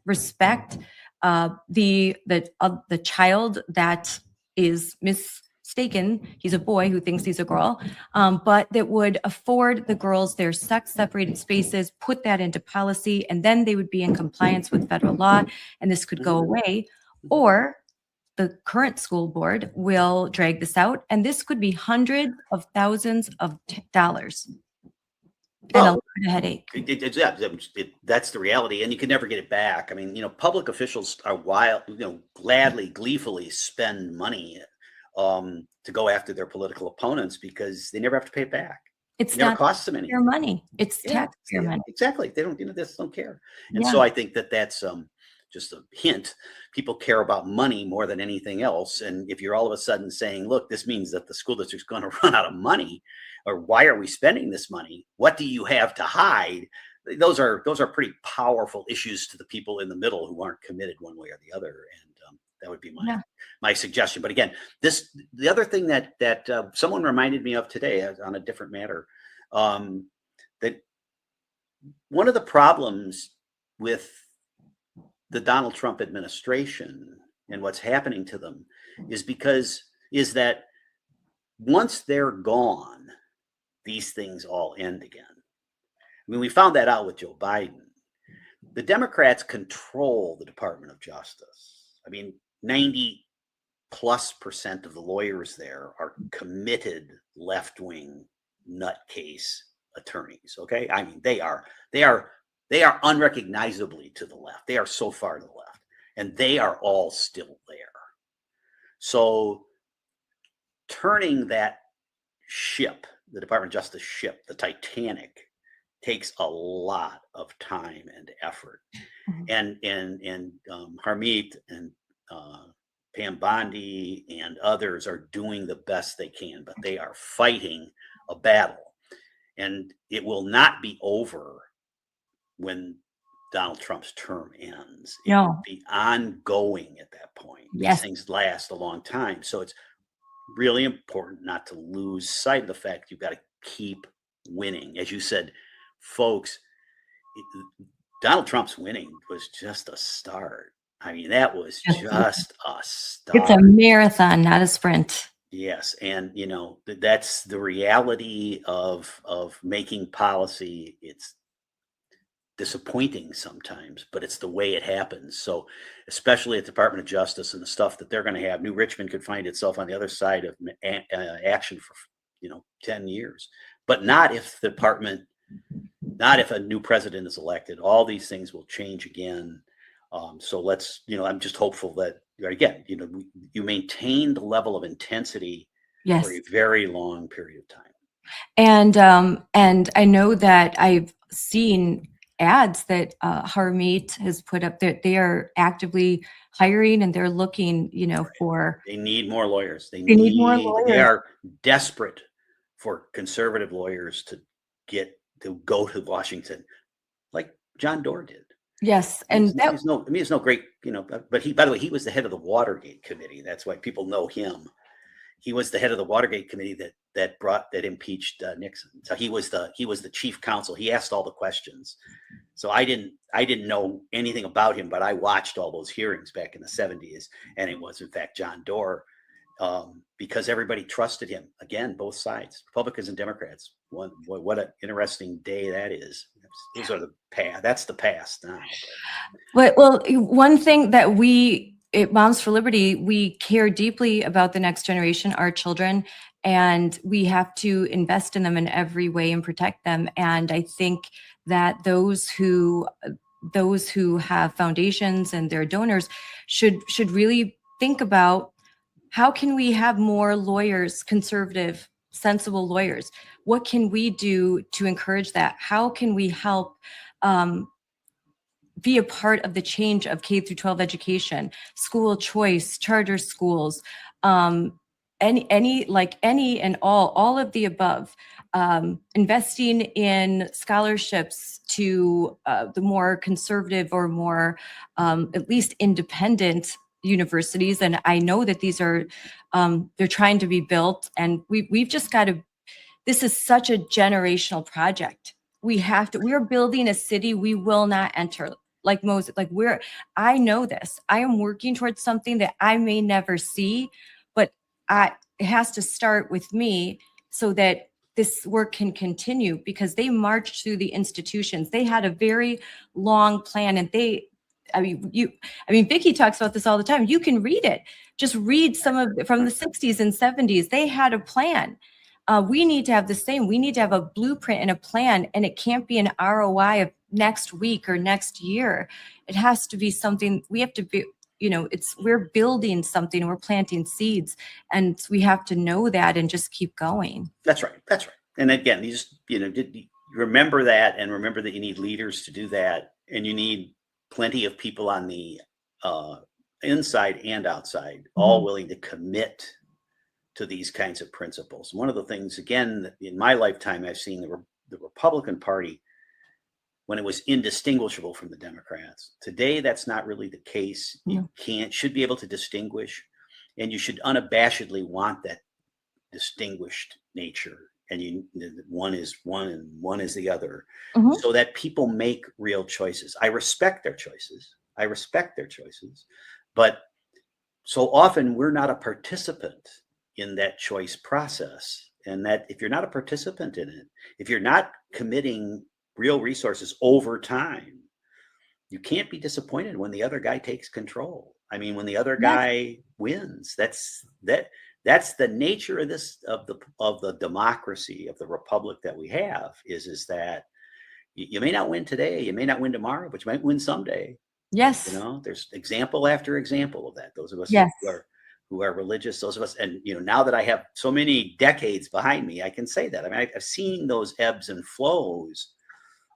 respect the child that is mistaken. He's a boy who thinks he's a girl, but that would afford the girls their sex separated spaces, put that into policy, and then they would be in compliance with federal law, and this could go away. Or the current school board will drag this out, and this could be hundreds of thousands of dollars. And a lot of headache. That's the reality, and you can never get it back. I mean, public officials are gleefully spend money to go after their political opponents because they never have to pay it back. It never costs them anything. Your money. It's taxpayer money. Exactly. They don't. They just don't care. And so I think that's just a hint. People care about money more than anything else. And if you're all of a sudden saying, "Look, this means that the school district's going to run out of money," or "Why are we spending this money? What do you have to hide?" Those are pretty powerful issues to the people in the middle who aren't committed one way or the other. And that would be my suggestion. But again, the other thing that someone reminded me of today on a different matter, that one of the problems with the Donald Trump administration and what's happening to them is that once they're gone, these things all end again. I mean, we found that out with Joe Biden. The Democrats control the Department of Justice. I mean, 90+% of the lawyers there are committed left-wing nutcase attorneys. Okay, I mean, they are unrecognizably to the left. They are so far to the left, and they are all still there. So turning that ship, the Department of Justice ship, the Titanic, takes a lot of time and effort. And Harmeet and Pam Bondi and others are doing the best they can, but they are fighting a battle, and it will not be over when Donald Trump's term ends. It will be ongoing at that point. Yes. These things last a long time, so it's really important not to lose sight of the fact you've got to keep winning. As you said, folks, Donald Trump's winning was just a start. I mean, that was just a start. It's a marathon, not a sprint. Yes, and you know, that's the reality of making policy. It's disappointing sometimes, but it's the way it happens. So especially at the Department of Justice and the stuff that they're going to have, New Richmond could find itself on the other side of action for 10 years, but not if the department, not if a new president is elected. All these things will change again. So let's, I'm just hopeful that, again, you maintain the level of intensity for a very long period of time. And I know that I've seen ads that Harmeet has put up that they are actively hiring, and they're looking, for. They need more lawyers. They need more lawyers. They are desperate for conservative lawyers to go to Washington, like John Doerr did. Yes, and it's no great, but by the way, he was the head of the Watergate Committee. That's why people know him. He was the head of the Watergate Committee that impeached Nixon. So he was the chief counsel. He asked all the questions. So I didn't know anything about him, but I watched all those hearings back in the 70s, and it was in fact John Doerr, because everybody trusted him. Again, both sides, Republicans and Democrats. What an interesting day that is. Those are the past. That's the past now. Well, one thing that at Moms for Liberty, we care deeply about the next generation, our children, and we have to invest in them in every way and protect them. And I think that those who have foundations and their donors should really think about, how can we have more lawyers, conservative, sensible lawyers? What can we do to encourage that? How can we help be a part of the change of K through 12 education, school choice, charter schools, any and all of the above, investing in scholarships to the more conservative or more at least independent universities. And I know that these are they're trying to be built, and we've just got to. This is such a generational project. We're building a city we will not enter. Like Moses, I know this. I am working towards something that I may never see, but it has to start with me so that this work can continue, because they marched through the institutions. They had a very long plan, and Vicki talks about this all the time. You can read it. Just read some of it from the 60s and 70s. They had a plan. We need to have the same. We need to have a blueprint and a plan, and it can't be an ROI of next week or next year. It has to be something we have to be, we're building something, we're planting seeds, and we have to know that and just keep going. That's right. And again, remember that, and remember that you need leaders to do that, and you need plenty of people on the inside and outside, all willing to commit to these kinds of principles. One of the things, again, in my lifetime, I've seen the Republican Party, when it was indistinguishable from the Democrats. Today, that's not really the case. You should be able to distinguish, and you should unabashedly want that distinguished nature and one is one and one is the other, Mhm. so that people make real choices. I respect their choices. But so often we're not a participant in that choice process. And that if you're not a participant in it, if you're not committing real resources over time, you can't be disappointed when the other guy takes control. I mean, when the other Yes. guy wins, that's the nature of the democracy, of the republic that we have, is that you may not win today, you may not win tomorrow, but you might win someday. Yes. There's example after example of that. Those of us Yes. who are religious, those of us, and now that I have so many decades behind me, I can say that. I mean, I've seen those ebbs and flows.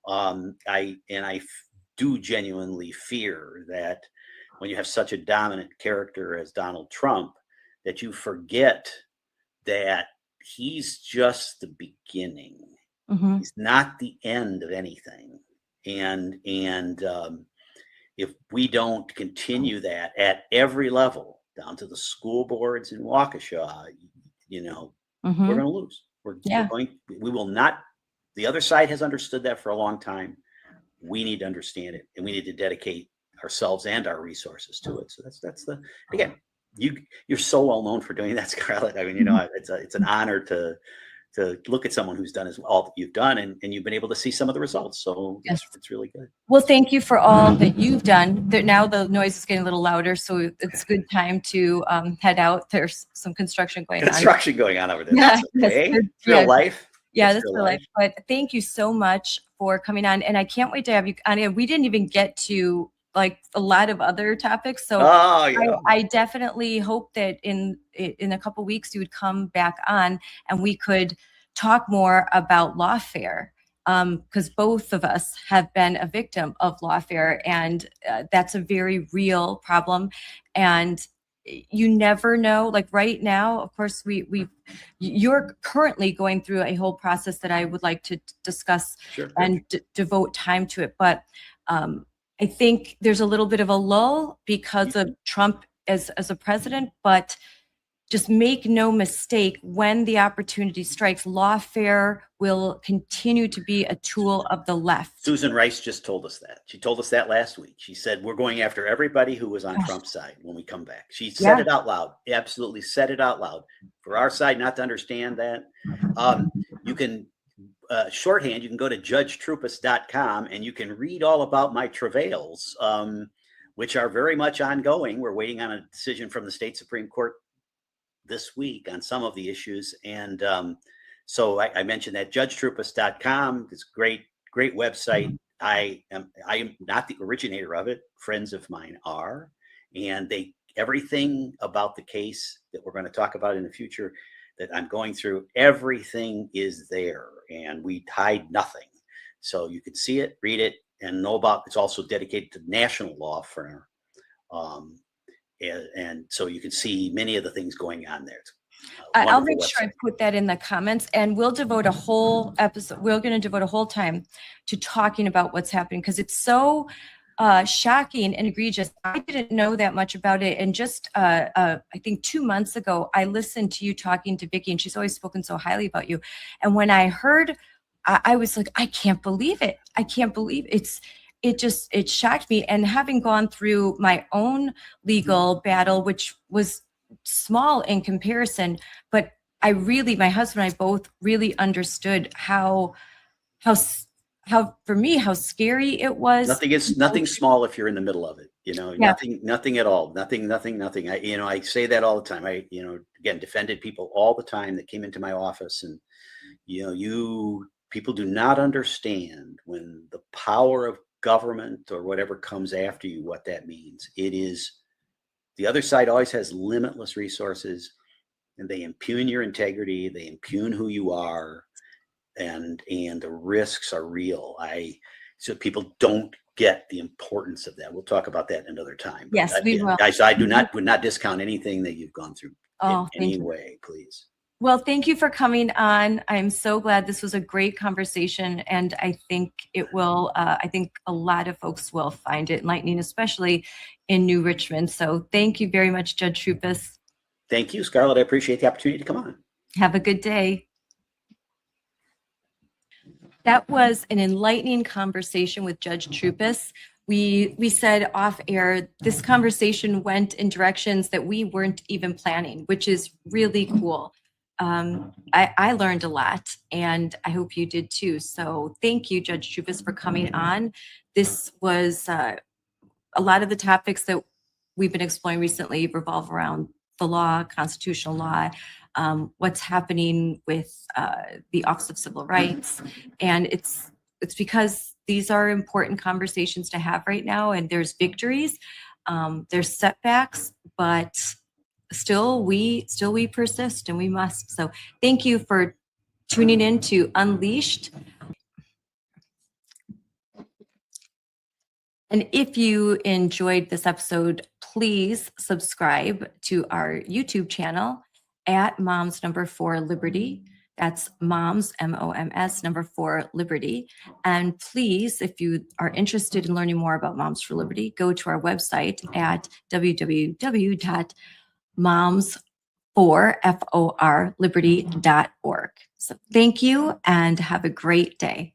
I do genuinely fear that when you have such a dominant character as Donald Trump, that you forget that he's just the beginning. Mhm. He's not the end of anything. And if we don't continue that at every level, down to the school boards in Waukesha, we're Mhm. going to lose. Yeah. We will not. The other side has understood that for a long time. We need to understand it, and we need to dedicate ourselves and our resources to it. So that's again, you're so well known for doing that, Scarlett. I mean, Mhm. it's an honor to look at someone who's done all that you've done, and you've been able to see some of the results. So Yes. it's really good. Well, thank you for all that you've done. Now the noise is getting a little louder, so it's good time to head out. There's some construction going on. Construction going on over there. Yeah, That's okay. yes, It's real life. Yeah, It's that's real real life. But thank you so much for coming on, and I can't wait to have you on. And we didn't even get to like a lot of other topics, so Oh yeah. I definitely hope that in a couple weeks you would come back on and we could talk more about lawfare. Because both of us have been a victim of lawfare, and that's a very real problem. And you never know. Like right now, of course, you're currently going through a whole process that I would like to discuss Sure. and devote time to it. But I think there's a little bit of a lull because of Trump as a president, but just make no mistake, when the opportunity strikes, lawfare will continue to be a tool of the left. Susan Rice just told us that. She told us that last week. She said, we're going after everybody who was on Trump's side when we come back. She said it out loud. Absolutely said it out loud. For our side not to understand that, you can shorthand, you can go to judgetroupis.com and you can read all about my travails, which are very much ongoing. We're waiting on a decision from the state Supreme Court this week on some of the issues. And so I mentioned that judgetroupis.com. It's a great website. I am not the originator of it. Friends of mine are, and everything about the case that we're going to talk about in the future that I'm going through, everything is there, and we hide nothing. So you can see it, read it, and know about. It's also dedicated to national law for and so you can see many of the things going on there. I'll make sure I put that in the comments, and we'll devote a whole episode. We're going to devote a whole time to talking about what's happening, because it's so shocking and egregious. I didn't know that much about it. And just, I think 2 months ago, I listened to you talking to Vicki, and she's always spoken so highly about you. And when I heard, I was like, I can't believe it. I can't believe it shocked me. And having gone through my own legal battle, which was small in comparison, but my husband and I both really understood how for me, how scary it was. Nothing small if you're in the middle of it, nothing at all. Nothing. I say that all the time. I, again, defended people all the time that came into my office, and, people do not understand when the power of government or whatever comes after you, what that means. It is, the other side always has limitless resources, and they impugn your integrity. They impugn who you are, and the risks are real. So people don't get the importance of that. We'll talk about that another time. Yes, we will. Guys, would not discount anything that you've gone through in any way, please. Well, thank you for coming on. I'm so glad. This was a great conversation, and I think it will, I think a lot of folks will find it enlightening, especially in New Richmond. So thank you very much, Judge Troupis. Thank you, Scarlett. I appreciate the opportunity to come on. Have a good day. That was an enlightening conversation with Judge Troupis. We said off air, this conversation went in directions that we weren't even planning, which is really cool. I learned a lot, and I hope you did too. So thank you, Judge Troupis, for coming on. This was a lot of the topics that we've been exploring recently revolve around the law, constitutional law, what's happening with the Office of Civil Rights. And it's because these are important conversations to have right now, and there's victories, there's setbacks, but still we persist, and we must. So thank you for tuning in to Unleashed. And if you enjoyed this episode, please subscribe to our YouTube channel at Moms Number 4 Liberty. That's Moms, MOMS, number 4 Liberty. And please, if you are interested in learning more about Moms for Liberty, go to our website at www.moms4liberty.org. So thank you and have a great day.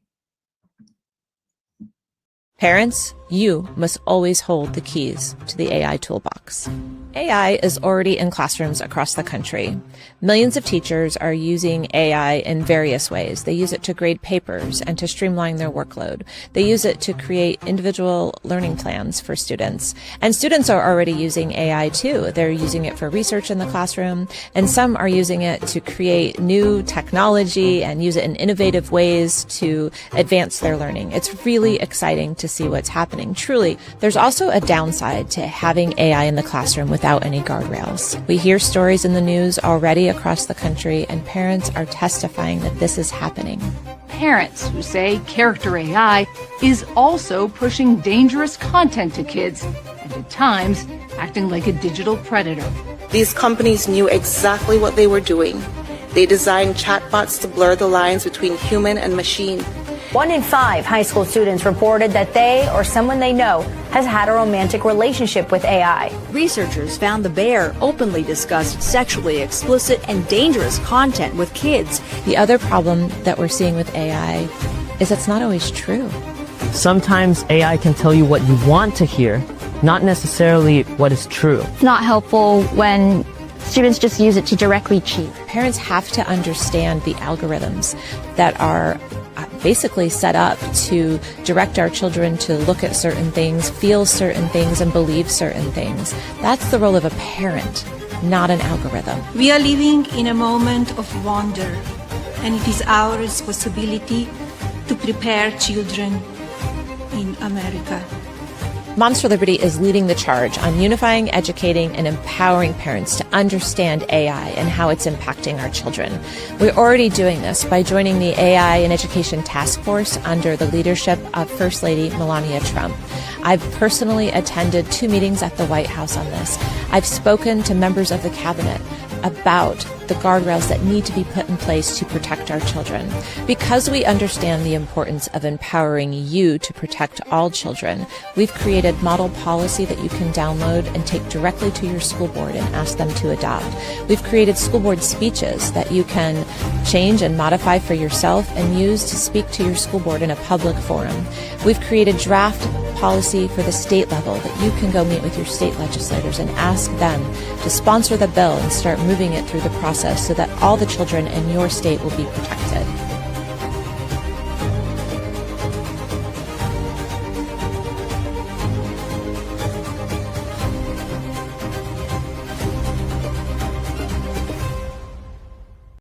Parents, you must always hold the keys to the AI toolbox. AI is already in classrooms across the country. Millions of teachers are using AI in various ways. They use it to grade papers and to streamline their workload. They use it to create individual learning plans for students. And students are already using AI too. They're using it for research in the classroom, and some are using it to create new technology and use it in innovative ways to advance their learning. It's really exciting to see what's happening. Truly, there's also a downside to having AI in the classroom without any guardrails. We hear stories in the news already across the country, and parents are testifying that this is happening. Parents who say character AI is also pushing dangerous content to kids, and at times acting like a digital predator. These companies knew exactly what they were doing. They designed chatbots to blur the lines between human and machine. 1 in 5 high school students reported that they or someone they know has had a romantic relationship with AI. Researchers found the bear openly discussed sexually explicit and dangerous content with kids. The other problem that we're seeing with AI is it's not always true. Sometimes AI can tell you what you want to hear, not necessarily what is true. It's not helpful when students just use it to directly cheat. Parents have to understand the algorithms that are basically set up to direct our children to look at certain things, feel certain things, and believe certain things. That's the role of a parent, not an algorithm. We are living in a moment of wonder, and it is our responsibility to prepare children in America. Moms for Liberty is leading the charge on unifying, educating, and empowering parents to understand AI and how it's impacting our children. We're already doing this by joining the AI and Education Task Force under the leadership of First Lady Melania Trump. I've personally attended 2 meetings at the White House on this. I've spoken to members of the cabinet about the guardrails that need to be put in place to protect our children. Because we understand the importance of empowering you to protect all children, we've created model policy that you can download and take directly to your school board and ask them to adopt. We've created school board speeches that you can change and modify for yourself and use to speak to your school board in a public forum. We've created draft policy for the state level that you can go meet with your state legislators and ask them to sponsor the bill and start moving it through the process so that all the children in your state will be protected.